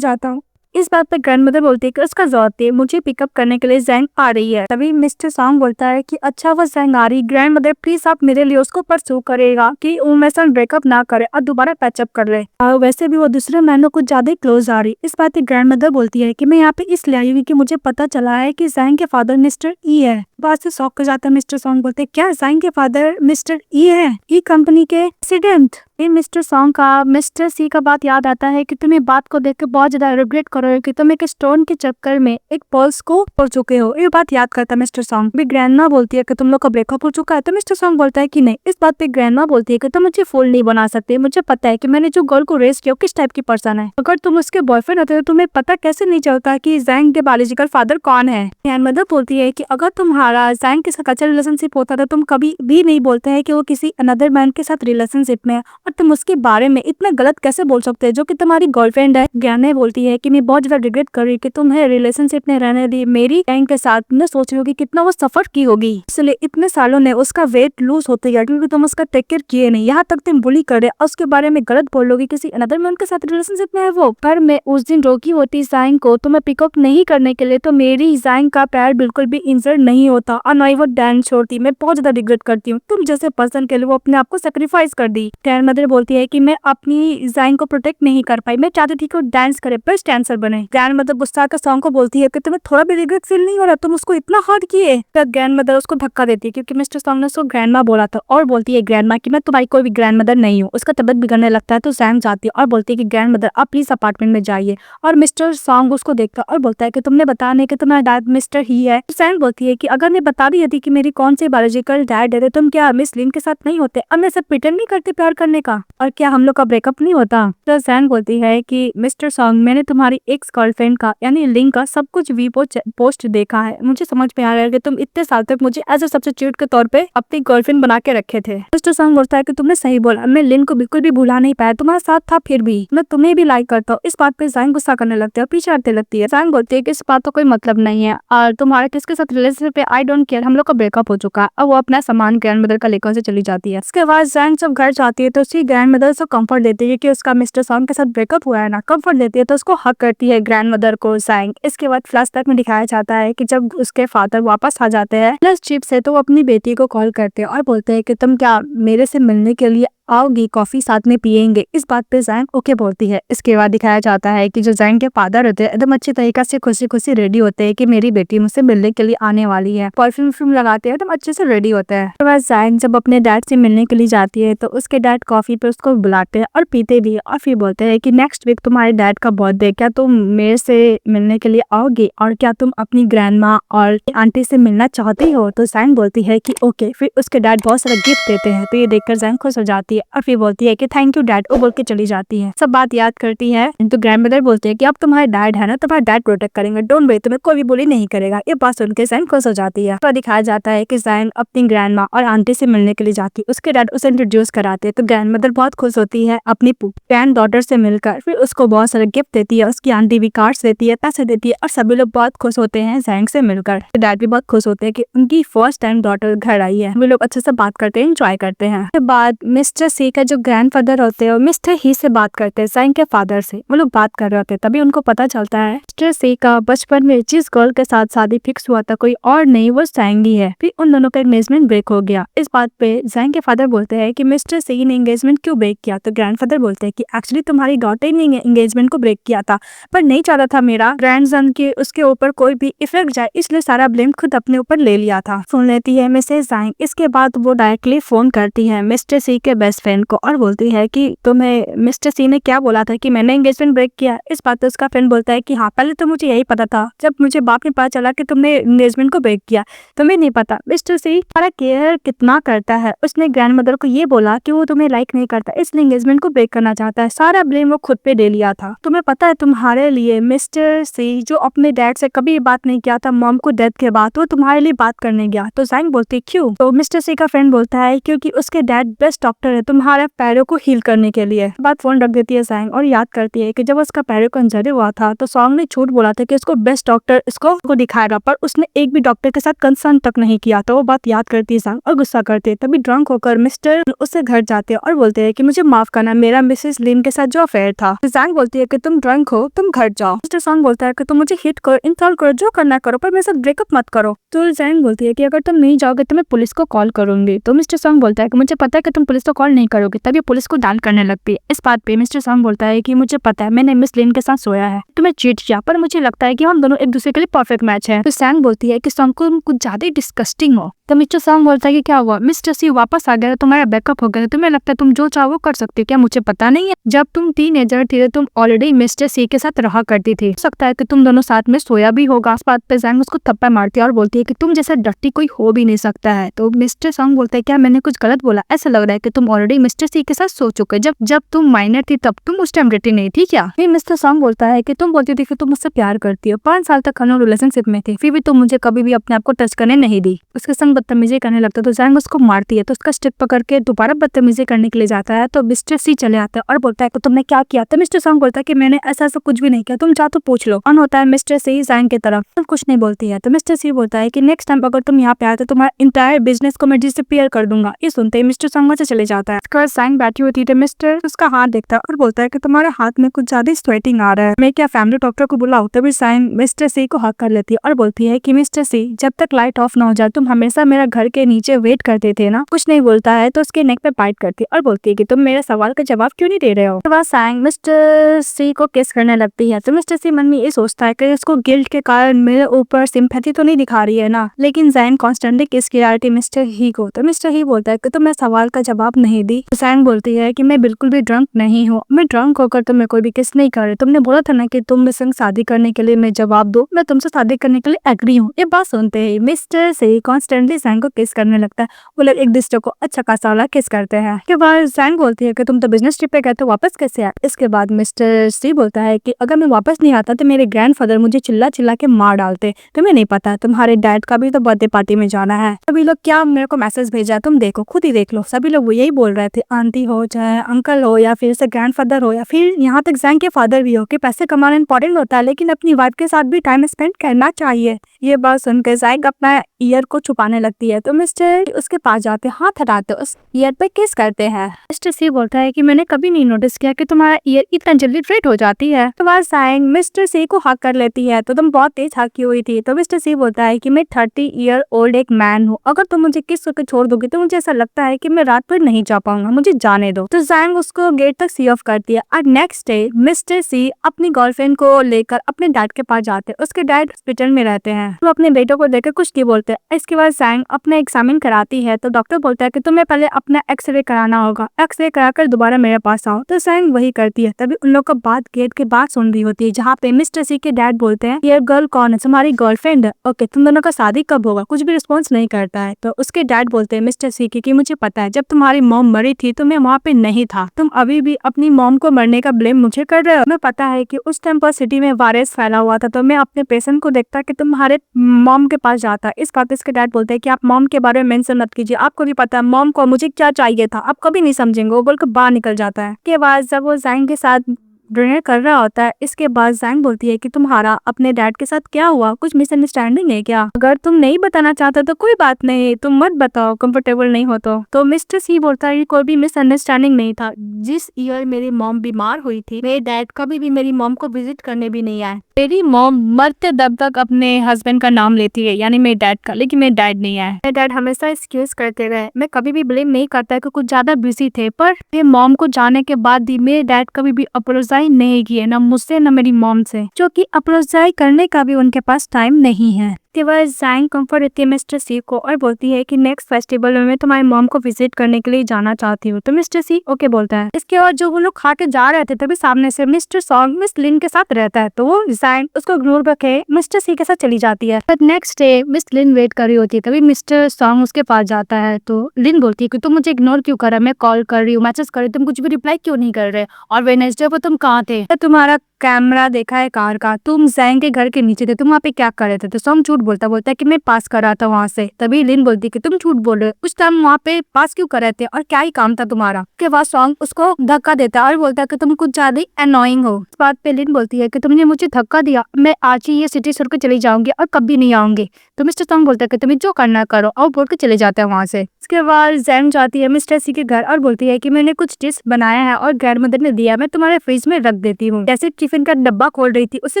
जाता हूँ। इस बात पर ग्रैंड मदर बोलती है कि उसका जरूरत है, मुझे पिकअप करने के लिए जैंग आ रही है। तभी मिस्टर सॉन्ग बोलता है कि अच्छा वो जैंग आ रही, ग्रैंड मदर प्लीज आप मेरे लिए उसको परसू करेगा कि वो मेरे साथ ब्रेकअप ना करे और दोबारा पैचअप कर ले। वैसे भी वो दूसरे महीनों कुछ ज्यादा ही क्लोज आ रही। इस बात पर ग्रैंड मदर बोलती है कि मैं यहाँ पे इसलिए आई हूँ कि मुझे पता चला है कि जैंग के फादर मिस्टर ई है। बात से शॉक हो जाता है मिस्टर सॉन्ग, बोलते क्या जैंग के फादर मिस्टर ई है, ई कंपनी के प्रेसिडेंट। मिस्टर सॉन्ग का मिस्टर सी का बात याद आता है कि तुम ये बात को देख के बहुत ज्यादा रिग्रेट करोगे कि तुम एक स्टोन के चक्कर में एक पर्स को तोड़ चुके हो। ये बात याद करता है मिस्टर सॉन्ग। भी ग्रैंडमा बोलती है कि तुम लोग का ब्रेकअप हो चुका है, तो मिस्टर सॉन्ग बोलता है कि नहीं। इस बात पे ग्रैंडमा बोलती है कि तुम मुझे फूल नहीं बना सकते, मुझे पता है कि मैंने जो गर्ल को रेस किया किस टाइप की पर्सन है। अगर तुम उसके बॉयफ्रेंड होते तो तुम्हें पता कैसे नहीं चलता कि जैंग के बायोलॉजिकल फादर कौन है। ग्रैंडमदर बोलती है कि अगर तुम्हारा जैंग के साथ अच्छा रिलेशनशिप होता तो तुम कभी भी नहीं बोलते है कि वो किसी अनदर मैन के साथ रिलेशनशिप में है, और तुम उसके बारे में इतना गलत कैसे बोल सकते हैं जो कि तुम्हारी गर्लफ्रेंड है। ग्रैंड बोलती है कि मैं बहुत ज्यादा रिग्रेट कर रही कि तुम्हें रिलेशनशिप में रहने दी मेरी जैंग के साथ, न सोच रही होगी कितना वो सफर की होगी, इसलिए इतने सालों ने उसका वेट लूज होते गया क्योंकि तुम उसका टेक केयर किए नहीं। यहाँ तक तुम बुली करे और उसके बारे में गलत बोलोगी किसी अनदर मैन के साथ रिलेशनशिप में है वो। पर मैं उस दिन रोकी होती जैंग को तुम्हें पिकअप नहीं करने के लिए, तो मेरी जैंग का पैर बिल्कुल भी इंजर्ड नहीं होता और न ही वो डांस छोड़ती। मैं बहुत ज्यादा रिग्रेट करती हूँ, तुम जैसे पर्सन के लिए वो अपने आप को सेक्रीफाइस कर दी। ग्रैंड मदर बोलती है कि मैं अपनी जैंग को प्रोटेक्ट नहीं कर पाई, मैं चाहती थी कि वो डांस करे, बेस्ट डांसर बने। ग्रैंड मदर गुस्सा कर सॉन्ग को बोलती है कि तुम्हें थोड़ा भी रिग्रेट फील नहीं हो रहा, तुम उसको इतना हर्ट किए। तब ग्रैंड मदर उसको धक्का देती है क्योंकि मिस्टर सॉन्ग ने उसको ग्रैंड माँ बोला था, और बोलती है ग्रैंड माँ कि मैं तुम्हारी कोई भी ग्रैंड मदर नहीं हूँ। उसका तबियत बिगड़ने लगता है तो जैंग जाती है और बोलती है कि ग्रैंड मदर आप प्लीज अपार्टमेंट में जाइए। और मिस्टर सॉन्ग उसको देखता और बोलता है कि तुमने बताया नहीं कि तुम्हारा डैड मिस्टर ही है। जैंग बोलती है कि अगर मैं बता रही थी कि मेरी कौन सी बायोलॉजिकल डैड है तो तुम क्या मिस लिन के साथ नहीं होते, अब मैं सब प्रिटेंड नहीं करते प्यार करने का, और क्या हम लोग का ब्रेकअप नहीं होता। तो जैंग बोलती है कि मिस्टर सॉन्ग मैंने तुम्हारी एक्स गर्लफ्रेंड का यानी लिन का सब कुछ वी पोस्ट देखा है, मुझे समझ में आ रहा है कि तुम इतने साल तक मुझे एज ए सब्स्टिट्यूट के तौर पे अपनी गर्लफ्रेंड बना के रखे थे। मिस्टर सॉन्ग बोलता है कि तुमने सही बोला, मैं लिन को बिल्कुल भी भुला नहीं पाया, तुम्हारे साथ था फिर भी मैं तुम्हें भी लाइक करता हूँ। इस बात पे जैंग गुस्सा करने लगती है और पीछे हटने लगती है। जैंग बोलती है कि इस बात का कोई मतलब नहीं है और तुम्हारे किसके साथ रिलेशनशिप है आई डोंट केयर, हम लोग का ब्रेकअप हो चुका है। अब वो अपना सामान ग्रैंड मदर का लेकर से चली जाती है। इसके बाद जैंग जब घर जाती है तो उसकी ग्रैंड मदर उसको कंफर्ट देती है कि उसका मिस्टर सॉन्ग के साथ ब्रेकअप हुआ है ना, कंफर्ट देती है तो उसको हक करती है ग्रैंड मदर को ज़ैंग। इसके बाद फ्लैशबैक में दिखाया जाता है कि जब उसके फादर वापस आ जाते हैं प्लस चिप से, तो वो अपनी बेटी को कॉल करते हैं और बोलते हैं कि तुम क्या मेरे से मिलने के लिए आओगी, कॉफी साथ में पियेंगे। इस बात पे ज़ैंग ओके बोलती है। इसके बाद दिखाया जाता है कि जो ज़ैंग के फादर होते हैं एकदम अच्छी तरीके से खुशी खुशी रेडी होते हैं कि मेरी बेटी मुझसे मिलने के लिए आने वाली है, परफ्यूम लगाते हैं एकदम अच्छे से रेडी होते हैं। तो बाद ज़ैंग जब अपने डैड से मिलने के लिए जाती है तो उसके डैड कॉफी पे उसको बुलाते हैं और पीते भी, और फिर बोलते हैं कि नेक्स्ट वीक तुम्हारे डैड का बर्थडे, क्या तुम मेरे से मिलने के लिए आओगे और क्या तुम अपनी ग्रैंड माँ और आंटी से मिलना चाहती हो। तो ज़ैंग बोलती है कि ओके। फिर उसके डैड बहुत सारा गिफ्ट देते हैं तो ये देखकर ज़ैंग खुश हो जाती है और फिर बोलती है कि थैंक यू डैड, वो बोल के चली जाती है। सब बात याद करती है तो ग्रैंड मदर बोलते हैं कि अब तुम्हारे डैड है ना, तुम्हारा डैड प्रोटेक्ट करेंगे, डोंट वरी, तुम्हें कोई भी बुली नहीं करेगा। ये बात सुनकर ज़ैंग खुश हो जाती है। तो दिखाया जाता है कि ज़ैंग अपनी ग्रैंड माँ और आंटी से मिलने के लिए जाती है, उसके डैड उसे इंट्रोड्यूस कराते हैं तो ग्रैंड मदर बहुत खुश होती है अपनी ग्रैंड डॉटर से मिलकर। फिर उसको बहुत सारे गिफ्ट देती है, उसकी आंटी भी कार्ड्स देती है, पैसे देती है और सभी लोग बहुत खुश होते हैं ज़ैंग से मिलकर। डैड भी बहुत खुश होते हैं कि उनकी फर्स्ट टाइम डॉटर घर आई है। वे लोग अच्छे से बात करते हैं, एंजॉय करते हैं। उसके बाद मिस्टर सी का जो ग्रैंडफादर होते हैं मिस्टर ही से बात करते हैं ज़ैंग के फादर से। वो लोग बात कर रहे होते हैं तभी उनको पता चलता है मिस्टर सी का बचपन में जिस गर्ल के साथ शादी फिक्स हुआ था कोई और नहीं, वो ज़ैंग ही है। फिर उन दोनों का एंगेजमेंट ब्रेक हो गया। इस बात पे ज़ैंग के फादर बोलते हैं कि मिस्टर सी ने एंगेजमेंट क्यों ब्रेक किया। तो ग्रैंडफादर बोलते हैं कि एक्चुअली तुम्हारी डॉटर ने एंगेजमेंट को ब्रेक किया था, पर नहीं चाहता था मेरा ग्रैंडसन के उसके ऊपर कोई भी इफेक्ट जाए, इसलिए सारा ब्लेम खुद अपने ऊपर ले लिया था। सुन लेती है मिसेस ज़ैंग। इसके बाद वो डायरेक्टली फोन करती है मिस्टर सी के बेस्ट फ्रेंड को और बोलती है कि तुम्हें मिस्टर सी ने क्या बोला था कि मैंने एंगेजमेंट ब्रेक किया। इस बात पे उसका फ्रेंड बोलता है कि हाँ, पहले तो मुझे यही पता था, जब मुझे बाद में पता चला कि तुमने एंगेजमेंट को ब्रेक किया, तुम्हें नहीं पता मिस्टर सी हमारा केयर कितना करता है। उसने ग्रैंड मदर को ये बोला कि वो तुम्हें लाइक नहीं करता, इसलिए एंगेजमेंट को ब्रेक करना चाहता है। सारा ब्लेम वो खुद पे ले लिया था। तुम्हें पता है तुम्हारे लिए मिस्टर सी जो अपने डैड से कभी बात नहीं किया था मॉम को डेथ के बाद, वो तुम्हारे लिए बात करने गया। तो ज़ैंग बोलती क्यों। तो मिस्टर सी का फ्रेंड बोलता है क्योंकि उसके डैड बेस्ट डॉक्टर है तुम्हारे पैरों को हील करने के लिए। बात फोन रख देती है ज़ैंग और याद करती है कि जब उसका पैरों का इंजरी हुआ था तो सॉन्ग ने झूठ बोला था कि उसको बेस्ट डॉक्टर इसको दिखाएगा, पर उसने एक भी डॉक्टर के साथ कंसर्न तक नहीं किया। तो वो बात याद करती है ज़ैंग और गुस्सा करती है। तभी ड्रंक होकर मिस्टर उससे घर जाते हैं और बोलते हैं कि मुझे माफ करना, मेरा मिसेस लिन के साथ जो अफेयर था। ज़ैंग बोलती है कि तुम ड्रंक हो, तुम घर जाओ। मिस्टर सॉन्ग बोलता है कि तुम मुझे हिट करो, इंसल्ट करो, जो करना करो, पर मेरे साथ ब्रेकअप मत करो। तो ज़ैंग बोलती है कि अगर तुम नहीं जाओगे तो मैं पुलिस को कॉल करूंगी। तो मिस्टर सॉन्ग बोलता है कि मुझे पता है कि तुम पुलिस को कॉल नहीं करोगे। तभी पुलिस को डांट करने लगती है। इस बात पे मिस्टर सॉन्ग बोलता है कि मुझे पता है मैंने मिस लिन के साथ सोया है, तुम्हें चीट किया, पर मुझे लगता है कि हम दोनों एक दूसरे के लिए परफेक्ट मैच है। तो ज़ैंग बोलती है कि सॉन्ग को कुछ ज्यादा डिस्कस्टिंग हो। तो मिस्टर सॉन्ग बोलता है कि क्या हुआ, मिस्टर सी वापस आ गया, तुम्हारा बैकअप हो गया, तुम्हें लगता है तुम जो चाहो वो कर सकती हो, क्या मुझे पता नहीं है। जब तुम टीनेजर थी तुम ऑलरेडी मिस्टर सी के साथ रहा करती थी, हो सकता है कि तुम दोनों साथ में सोया भी होगा। इस बात पे ज़ैंग उसको थप्पड़ मारती है और बोलती है कि तुम जैसा डर्टी कोई हो भी नहीं सकता है। तो मिस्टर सॉन्ग बोलता है क्या मैंने कुछ गलत बोला, ऐसा लग रहा है कि तुम ऑलरेडी मिस्टर सी के साथ सो चुके, जब तुम माइनर थी तब तुम उस टाइम डर्टी नहीं थी क्या। फिर मिस्टर सॉन्ग बोलता है कि तुम बोलती थी कि तुम मुझसे प्यार करती हो, 5 साल तक हम लोग रिलेशनशिप में थे, फिर भी तुम मुझे कभी भी अपने आप को टच करने नहीं दी। उसके संग बदतमीजी करने लगता है तो ज़ैंग उसको मारती है। तो उसका स्टिक पकड़ के दोबारा बदतमीजी करने के लिए जाता है तो मिस्टर सी चले आता है और बोलता है कि तुमने क्या किया। तो मिस्टर सॉन्ग बोलता है कि मैंने ऐसा कुछ भी नहीं किया, तुम जा तो पूछ लो। ऑन होता है मिस्टर सी ज़ैंग की तरफ, तुम कुछ नहीं बोलती है। तो मिस्टर सी बोलता है कि नेक्स्ट टाइम अगर तुम यहाँ पे आए तो तुम्हारा इंटायर बिजनेस को मैं डिसअपीयर कर दूंगा। ये सुनते ही मिस्टर सॉन्ग से चले जाता है। ज़ैंग बैठी होती है, मिस्टर उसका हाथ देखता है और बोलता है कि तुम्हारे हाथ में कुछ ज्यादा स्वेटिंग आ रहा है, मैं क्या फैमिली डॉक्टर को बुलाऊं। तभी ज़ैंग मिस्टर सी को हक कर लेती है और बोलती है कि मिस्टर सी जब तक लाइट ऑफ ना हो जाए तुम हमेशा मेरा घर के नीचे वेट करते थे ना। कुछ नहीं बोलता है तो उसके नेक पे बाइट करती है और बोलती है कि तुम मेरे सवाल का जवाब क्यों नहीं दे रहे हो। तो वह ज़ैंग मिस्टर सी को किस करने लगती है। तो मिस्टर सी मन में ये सोचता है कि उसको गिल्ट के कारण मेरे ऊपर सिंपैथी तो नहीं दिखा रही है ना, लेकिन ज़ैंग कॉन्स्टेंटली किस की रही थी मिस्टर ही को। तो मिस्टर ही बोलता है कि तुम मेरे सवाल का जवाब नहीं दी। तो ज़ैंग बोलती है कि मैं बिल्कुल भी ड्रंक नहीं हूँ, मैं ड्रंक होकर तुम्हें कोई भी किस नहीं कर रही, तुमने बोला था ना कि तुम मेरे संग शादी करने के लिए मैं जवाब दो, मैं तुमसे शादी करने के लिए एग्री हूँ। ये बात सुनते ही मिस्टर सी कॉन्स्टेंटली ज़ैंग को किस करने लगता है। वो लोग एक दूसरे को अच्छा खासा वाला किस करते हैं। के बाद ज़ैंग बोलती है कि तुम तो बिजनेस ट्रिप पे गए थे, वापस कैसे आए। इसके बाद मिस्टर सी बोलता है कि अगर मैं वापस नहीं आता तो मेरे ग्रैंडफादर मुझे चिल्ला चिल्ला के मार डालते, तुम्हें नहीं पता तुम्हारे डैड का भी तो बर्थडे पार्टी में जाना है। सभी लोग क्या मेरे को मैसेज भेजा है, तुम देखो, खुद ही देख लो। सभी लोग वो यही बोल रहे थे, आंटी हो चाहे अंकल हो या फिर से ग्रैंडफादर हो या फिर यहाँ तक ज़ैंग के फादर भी हो, कि पैसे कमाना इंपॉर्टेंट होता है लेकिन अपनी वाइफ के साथ भी टाइम स्पेंड करना चाहिए। ये बात सुनकर ज़ैंग अपना ईयर को छुपाने लगती है तो मिस्टर उसके पास जाते, हाथ हटाते, उस ईयर पे किस करते हैं। मिस्टर सी बोलता है कि मैंने कभी नहीं नोटिस किया कि तुम्हारा ईयर इतना जल्दी रेड हो जाती है। तो वह जैंग मिस्टर सी को हक कर लेती है, तो तुम बहुत तेज हकी हुई थी। तो मिस्टर सी बोलता है कि मैं 30 ईयर ओल्ड एक मैन हूँ, अगर तुम मुझे किस करके छोड़ दोगे तो मुझे ऐसा लगता है कि मैं रात भर नहीं जा पाऊंगा, मुझे जाने दो। तो जैंग उसको गेट तक सी ऑफ करती है। और नेक्स्ट डे मिस्टर सी अपनी गर्लफ्रेंड को लेकर अपने डैड के पास जाते हैं। उसके डैड हॉस्पिटल में रहते हैं, तो अपने बेटों को देखकर कुछ नहीं बोलते। इसके बाद जैंग अपने एग्जामिन कराती है, तो डॉक्टर बोलता है कि तुम्हें पहले अपना एक्सरे कराना होगा, एक्सरे कराकर दोबारा मेरे पास आओ। तो जैंग वही करती है। तभी उन लोग का बात गेट के बात सुन रही होती है, जहाँ पे मिस्टर सी के डैड बोलते हैं ये गर्ल कौन है, तुम्हारी गर्लफ्रेंड है, ओके तुम दोनों का शादी कब होगा। कुछ भी रिस्पॉन्स नहीं करता है। तो उसके डैड बोलते हैं मिस्टर सी की मुझे पता है जब तुम्हारी मॉम मरी थी तो मैं वहाँ पे नहीं था, तुम अभी भी अपनी मॉम को मरने का ब्लेम मुझे कर रहे हो। मैं पता है कि उस टाइम पर सिटी में वायरस फैला हुआ था, तो मैं अपने पेशेंट को देखता कि तुम्हारे मॉम के पास जाता। इस बात इसके डैड बोलते हैं कि आप मॉम के बारे में मेंशन मत कीजिए, आपको भी पता है मॉम को मुझे क्या चाहिए था, आप कभी नहीं समझेंगे। वो बोलकर बाहर निकल जाता है। के बाद जब वो जैंग के साथ डिनर कर रहा होता है, इसके बाद जैंग बोलती है कि तुम्हारा अपने डैड के साथ क्या हुआ, कुछ मिसअंडरस्टैंडिंग है क्या? अगर तुम नहीं बताना चाहते तो कोई बात नहीं, तुम मत बताओ, कंफर्टेबल नहीं हो तो मिस्टर सी बोलता है कि कोई भी मिसअंडरस्टैंडिंग नहीं था। जिस ईयर मेरी मॉम बीमार हुई थी मेरे डैड कभी भी मेरी मॉम को विजिट करने भी नहीं आए। मेरी मॉम मरते दम तक अपने हस्बैंड का नाम लेती है, यानी मेरे डैड का, लेकिन मेरे डैड नहीं आए। मेरे डैड हमेशा एक्सक्यूज करते रहे। मैं कभी भी ब्लेम नहीं करता कि कुछ ज्यादा बिजी थे, पर मेरे मॉम को जाने के बाद भी मेरे डैड कभी भी अपोलोजाइज नहीं किए, ना मुझसे ना मेरी मॉम से, जो कि अपोलोजाइज करने का भी उनके पास टाइम नहीं है। के बाद जैंग कंफर्ट देती है मिस्टर सी को और बोलती है कि नेक्स्ट फेस्टिवल में मैं तुम्हारी मॉम को विजिट करने के लिए जाना चाहती हूँ। तो मिस्टर सी ओके बोलता है। इसके बाद जो वो लोग खा के जा रहे थे तभी सामने से मिस्टर सॉन्ग मिस लिन के साथ रहता है, तो वो जैंग उसको इग्नोर करके मिस्टर सी के साथ चली जाती है। But next day miss Lin wait कर रही होती है, तभी मिस्टर सॉन्ग उसके पास जाता है। तो लिन बोलती है कि तुम मुझे इग्नोर क्यों कर रहा है, मैं कॉल कर रही हूँ, मैसेज कर रही हूँ, तुम कुछ भी रिप्लाई क्यों नहीं कर रहे, और वेडनेसडे को तुम कहाँ थे, तुम्हारा कैमरा देखा है कार का, तुम जैंग के घर के नीचे थे, तुम वहाँ पे क्या कर रहे थे। तो सॉन्ग झूठ बोलता है कि मैं पास कर रहा था वहाँ से। तभी लिन बोलती है कि तुम झूठ बोल रहे हो, उस टाइम वहाँ पे पास क्यों कर रहे थे और क्या ही काम था तुम्हारा। के बाद सॉन्ग उसको धक्का देता है और बोलता है कि तुम कुछ ज्यादा अनोइंग हो। इस बात पे लिन बोलती है कि तुमने मुझे धक्का दिया, मैं आज ही ये सिटी छोड़ के चली जाऊंगी और कभी नहीं आऊंगी। तो मिस्टर सॉन्ग बोलता है कि तुम्हें जो करना करो, और बोल के चले जाते हैं वहाँ से। इसके बाद जैंग जाती है मिस्टर सी के घर और बोलती है कि मैंने कुछ डिश बनाया है और ग्रैंडमदर ने दिया, मैं तुम्हारे फ्रिज में रख देती हूँ। जैसे टिफिन का डब्बा खोल रही थी उससे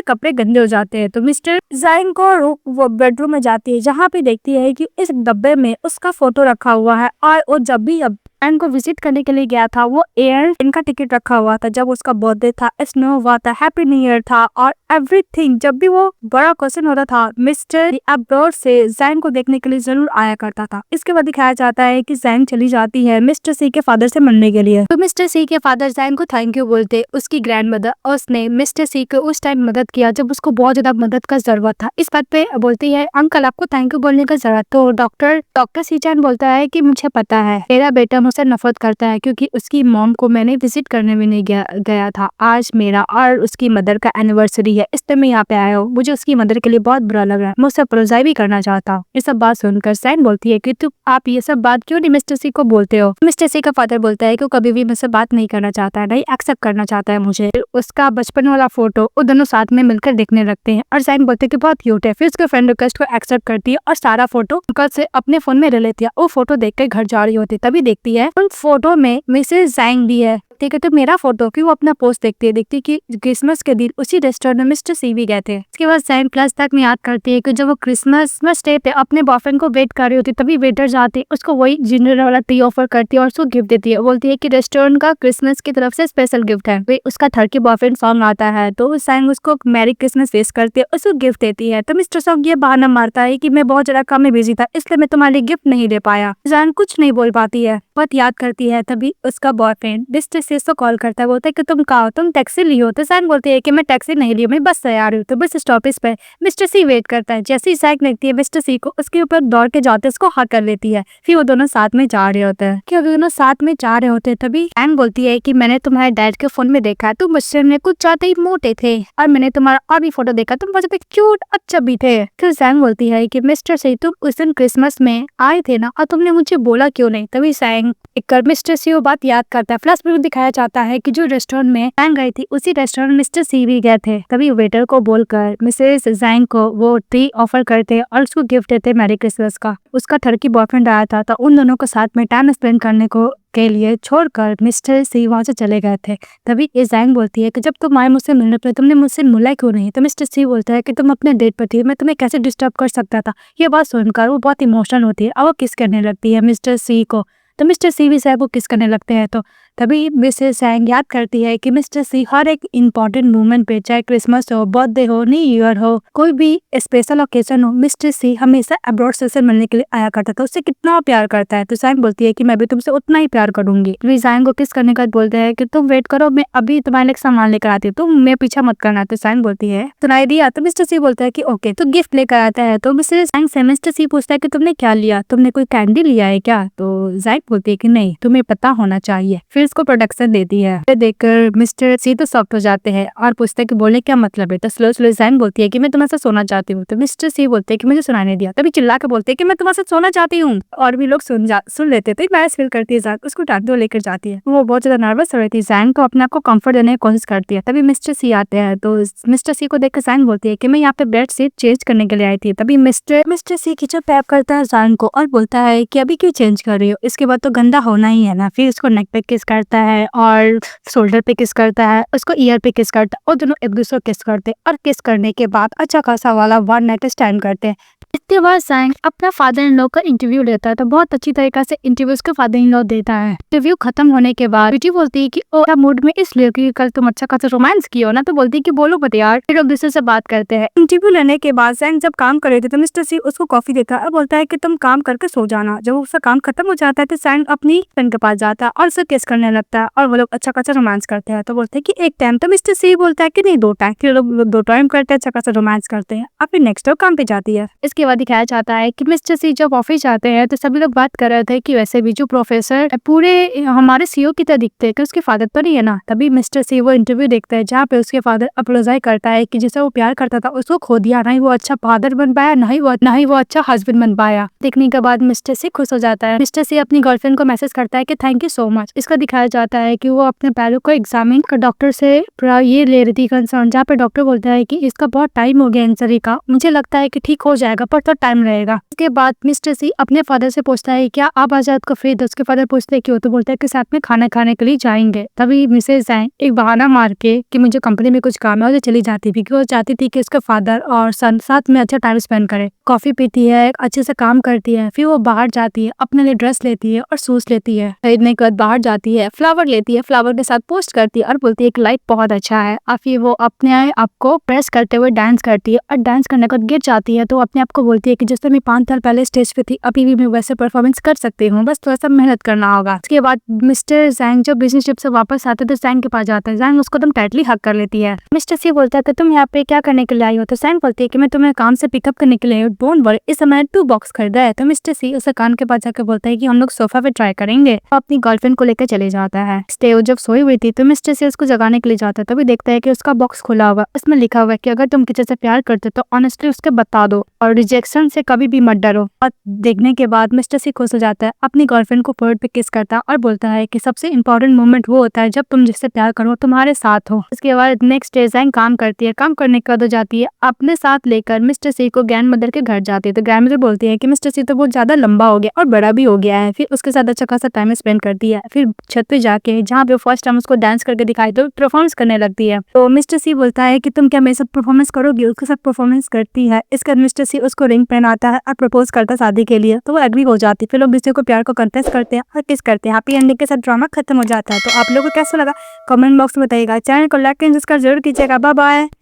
कपड़े गंदे हो जाते हैं। तो मिस्टर जैंग को वो बेडरूम में जाती है, जहाँ पे देखती है कि इस डब्बे में उसका फोटो रखा हुआ है, और वो जब भी एंड को विजिट करने के लिए गया था वो एयर इनका टिकट रखा हुआ था, जब उसका बर्थडे था, स्नो हुआ था, हैप्पी न्यू ईयर था, और एवरीथिंग। जब भी वो बड़ा क्वेश्चन होता था मिस्टर अब्रॉड से जैंग को देखने के लिए जरूर आया करता था। इसके बाद दिखाया जाता है कि जैंग चली जाती है मिस्टर सी के फादर से मिलने के लिए। तो मिस्टर सी के फादर जैंग को थैंक यू बोलते, उसकी ग्रैंडमदर उसने मिस्टर सी को उस टाइम मदद किया जब उसको बहुत ज्यादा मदद का जरूरत था। इस बात पे बोलती है अंकल आपको थैंक यू बोलने का जरूरत। तो डॉक्टर सी चैन बोलता है कि मुझे पता है मेरा बेटा मुझसे नफरत करता है क्योंकि उसकी मॉम को मैंने विजिट करने भी नहीं गया था। आज मेरा और उसकी मदर का एनिवर्सरी है, इसलिए मैं यहाँ पे आया हूँ, मुझे उसकी मदर के लिए बहुत बुरा लग रहा है, मैं उससे अपोलोजाइज भी करना चाहता हूँ। ये सब बात सुनकर सैन बोलती है कि आप ये सब बात क्यों नहीं मिस्टर सी को बोलते हो। मिस्टर सी का फादर बोलता है कि वो कभी भी मुझसे बात नहीं करना चाहता है, नहीं एक्सेप्ट करना चाहता है मुझे। उसका बचपन वाला फोटो वो दोनों साथ में मिलकर देखने लगते हैं और सैन बोलते हैं कि बहुत क्यूट है। फिर उसके फ्रेंड रिक्वेस्ट को एक्सेप्ट करती है और सारा फोटो अंकल से अपने फोन में ले लेती है। वो फोटो देख कर घर जा रही होती है, तभी देखती है उन फोटो में मिसेस जैंग भी है। ठीक है, तो मेरा फोटो क्यों अपना पोस्ट देखती है कि क्रिसमस के दिन उसी रेस्टोरेंट में मिस्टर सी भी गए थे। इसके बाद सैन प्लस तक में याद करती है कि जब वो क्रिसमस डे पे अपने बॉयफ्रेंड को वेट कर रही होती तभी वेटर जाती उसको वही जिंजर वाला टी ऑफर करती है और उसको गिफ्ट देती है। बोलती है कि रेस्टोरेंट का क्रिसमस की तरफ से स्पेशल गिफ्ट है। वे उसका थर्की बॉयफ्रेंड सॉन्ग आता है तो सैन उसको मैरी क्रिसमस विश करती है, उसको गिफ्ट देती है। तो मिस्टर सॉन्ग ये बहाना मारता है कि मैं बहुत ज्यादा काम में बिजी था इसलिए मैं तुम्हारे लिए गिफ्ट नहीं दे पाया। सैन कुछ नहीं बोल पाती है, बहुत याद करती है। तभी उसका बॉयफ्रेंड मिस्टर सी को कॉल करता है, बोलता है कि तुम कहाँ हो, तुम टैक्सी ली हो। तो सैन बोलती है कि मैं टैक्सी नहीं ली, मैं बस से आ रही हूँ। तो बस स्टॉपेज पे मिस्टर सी वेट करता है। जैसे ही सैन देखती है मिस्टर सी को, उसके ऊपर दौड़ के जाते उसको हक कर लेती है। फिर वो दोनों साथ में जा रहे होते हैं। तभी सैन बोलती है कि मैंने तुम्हारे डैड के फोन में देखा है, तुम बच्चे में कुछ ज्यादा ही मोटे थे और मैंने तुम्हारा और भी फोटो देखा, तुम बहुत ज्यादा क्यूट अच्छा भी थे। फिर सैन बोलती है कि मिस्टर सी तुम उस दिन क्रिसमस में आए थे ना और तुमने मुझे बोला क्यों नहीं। तभी सैन एक मिस्टर सी वो बात याद करता है। फ्लैश में दिखाया जाता है कि जो रेस्टोरेंट में जैंग गई थी उसी रेस्टोरेंट मिस्टर सी भी गए थे। तभी वेटर को बोलकर मिसेस जैंग को वो ट्री ऑफर करते और उसको गिफ्ट देते मैरी क्रिसमस का। उसका टर्की बॉयफ्रेंड आया था तो उन दोनों को साथ में टाइम स्पेंड करने को के लिए छोड़कर मिस्टर सी वहां से चले गए थे। तभी ये जैंग बोलती है कि जब तुम आए मुझसे मिलने पर तुमने मुझसे मिला क्यों नहीं। तो मिस्टर सी बोलता है कि तुम अपने डेट पर थी, मैं तुम्हें कैसे डिस्टर्ब कर सकता था। ये बात सुनकर वो बहुत इमोशनल होती है और वो किस करने लगती है मिस्टर सी को। तो मिस्टर सी भी शायद वो किस करने लगते हैं। तो तभी मिसेस जैंग याद करती है कि मिस्टर सी हर एक इम्पॉर्टेंट मोमेंट पे, चाहे क्रिसमस हो, बर्थडे हो, न्यू ईयर हो, कोई भी स्पेशल ओकेजन हो, मिस्टर सी हमेशा अब्रॉड से मिलने के लिए आया करता था। उससे कितना प्यार करता है। तो जैंग बोलती है कि मैं भी तुमसे उतना ही प्यार करूंगी। तो जैंग को किस करने का बोलते हैं कि तुम वेट करो, मैं अभी तुम्हारे लिए सामान लेकर आती हूँ, तुम मैं पीछा मत करना। तो जैंग बोलती है तुम्हारी दिया। तो मिस्टर सी बोलता है कि ओके। तो गिफ्ट लेकर आता है। तो मिस्टर जैंग से मिस्टर सी पूछता है कि तुमने क्या लिया, तुमने कोई कैंडी लिया है क्या। तो जैंग बोलती है कि नहीं, तुम्हें पता होना चाहिए। फिर इसको प्रोडक्शन देती है। देखकर मिस्टर सी तो सॉफ्ट हो जाते हैं और पूछते हैं कि बोलने क्या मतलब है। तो स्लो जैंग बोलती है कि मैं तुम्हारे साथ सोना चाहती हूँ। तो मिस्टर सी बोलते हैं कि मुझे सुनाने दिया। तभी चिल्ला के बोलते हैं कि मैं तुम्हारे साथ सोना चाहती हूँ। और भी लोग सुन लेते तो मैच फील करती है जैंग, उसको टाटो लेकर जाती है। वो बहुत ज्यादा नर्वस हो रही थी। जैंग को अपने आप को कंफर्ट देने की कोशिश करती है। तभी मिस्टर सी आते हैं। तो मिस्टर सी को देखकर जैंग बोलती है कि मैं यहाँ पे बेड शीट चेंज करने के लिए आई थी। तभी मिस्टर सी किचन पैप करता है जैंग को और बोलता है कि अभी क्यों चेंज कर रही हो, इसके बाद तो गंदा होना ही है ना। फिर उसको नेक पे किस करता है और शोल्डर पे किस करता है, उसको ईयर पे किस करता है और दोनों एक दूसरे को किस करते हैं। और किस करने के बाद अच्छा खासा वाला वन नाइट स्टैंड करते हैं। इसके बाद जैंग अपना फादर इन लॉ का इंटरव्यू लेता है। तो बहुत अच्छी तरीके से इंटरव्यू उसके फादर इन लॉ देता है। इंटरव्यू खत्म होने के बाद बेटी बोलती है कि ओ मूड में इसलिए कि कल तुम अच्छा खासा रोमांस किया हो ना। तो बोलती है कि बोलो मत यार। फिर लोग दूसरे से बात करते हैं। इंटरव्यू लेने के बाद जैंग जब काम कर रहे थे तो मिस्टर सी उसको कॉफी देता है और बोलता है कि तुम काम करके सो जाना। जब उसका काम खत्म हो जाता है तो जैंग अपनी फ्रेंड के पास जाता है और उसे किस करने लगता है और वो लोग अच्छा खासा रोमांस करते हैं। तो बोलते हैं कि एक टाइम। तो मिस्टर सी बोलता है कि नहीं 2 टाइम। फिर लोग 2 टाइम करते हैं, अच्छा खासा रोमांस करते हैं और फिर नेक्स्ट डे काम पे जाती है। इसके बाद दिखाया जाता है कि मिस्टर सी जब ऑफिस जाते हैं तो सभी लोग बात कर रहे थे कि वैसे भी जो प्रोफेसर पूरे हमारे सीईओ की तरह दिखते हैं कि उसके फादर तो नहीं है ना। तभी मिस्टर सी वो इंटरव्यू देखता है जहाँ पे उसके फादर अपोलोजाइज करता है कि जिसे वो प्यार करता था उसको खो दिया, ना ही वो अच्छा फादर बन पाया, ना ही वो अच्छा हस्बैंड बन पाया। देखने के बाद मिस्टर सी खुश हो जाता है। मिस्टर सी अपनी गर्लफ्रेंड को मैसेज करता है कि थैंक यू सो मच। इसका दिखाया जाता है कि वो अपने पैरों को एग्जामिन कर डॉक्टर से ये ले रही थी कंसर्न, जहाँ पे डॉक्टर बोलता है कि इसका बहुत टाइम हो गया इंजरी का, मुझे लगता है कि ठीक हो जाएगा पर तो टाइम रहेगा। इसके बाद मिस्टर सी अपने फादर से पूछता है क्या आप आजाद को फ्री दो। उसके फादर पूछते हैं क्यों। तो बोलता है कि साथ में खाना खाने के लिए जाएंगे। तभी मिसेस जैंग एक बहाना मार के कि मुझे कंपनी में कुछ काम है और चली जाती थी क्योंकि वो चाहती थी कि उसके फादर और सन साथ में अच्छा टाइम स्पेंड करे। कॉफी पीती है, अच्छे से काम करती है, फिर वो बाहर जाती है, अपने लिए ड्रेस लेती है और शूज लेती है। खरीदने के बाद बाहर जाती है, फ्लावर लेती है, फ्लावर के साथ पोस्ट करती है और बोलती है कि लाइट बहुत अच्छा है। और फिर वो अपने आप को प्रेस करते हुए डांस करती है और डांस करने के बाद गिर जाती है। तो अपने आप को बोलती है कि जैसे मैं 5 साल पहले स्टेज पे थी अभी भी मैं वैसे परफॉर्मेंस कर सकती हूँ, बस थोड़ा सा मेहनत करना होगा। उसके बाद मिस्टर जैंग जब बिजनेस ट्रिप से वापस आते तो जैंग के पास जाता है। जैंग उसको एकदम टाइटली हक कर लेती है। मिस्टर सी बोलता है कि तुम यहाँ पे क्या करने के लिए आई हो। तो जैंग बोलती है कि मैं तुम्हें काम से पिकअप करने के लिए आई हूँ, डोंट वरी, इस समय 2 बॉक्स खरीदा है। तो मिस्टर सी उसे कान के पास जाकर बोलता है कि हम लोग सोफा पे ट्राई करेंगे। तो अपनी गर्लफ्रेंड को लेकर चले जाता है। स्टे जब सोई हुई थी तो मिस्टर सी उसको जगाने के लिए जाता है। तभी देखता है कि उसका बॉक्स खुला हुआ, उसमें लिखा हुआ है कि अगर तुम किसी से प्यार करते तो ऑनेस्टली उसके बता दो और रिजेक्शन से कभी भी मत डरो। और देखने के बाद मिस्टर सी खुश हो जाता है, अपनी गर्लफ्रेंड को फोर्ड पे किस करता है और बोलता है कि सबसे इंपॉर्टेंट मोमेंट वो होता है जब तुम जिससे प्यार करो तुम्हारे साथ हो। इसके बाद नेक्स्ट डे जैंग काम करती है। काम करने के बाद जाती है अपने साथ लेकर मिस्टर सी को ग्रैंड मदर के घर जाती है। तो ग्रैंड मदर बोलती है कि मिस्टर सी तो बहुत ज्यादा लंबा हो गया और बड़ा भी हो गया है। फिर उसके साथ अच्छा खासा टाइम स्पेंड करती है। फिर छत पे जाके जहाँ पे फर्स्ट टाइम उसको डांस करके दिखाई तो परफॉर्मेंस करने लगती है। तो मिस्टर सी बोलता है कि तुम क्या मेरे साथ परफॉर्मेंस करोगी। उसके साथ परफॉर्मेंस करती है। इसके बाद मिस्टर सी उसको रिंग पहनाता है और प्रपोज करता है शादी के लिए। तो वो एग्री हो जाती है। फिर लोग दूसरे को प्यार को कंटेस्ट करते हैं और किस करते हैं। हैप्पी एंडिंग के साथ ड्रामा खत्म हो जाता है। तो आप लोगों को कैसा लगा कमेंट बॉक्स में बताइएगा। चैनल को लाइक एंड सब्सक्राइब जरूर कीजिएगा। Bye bye.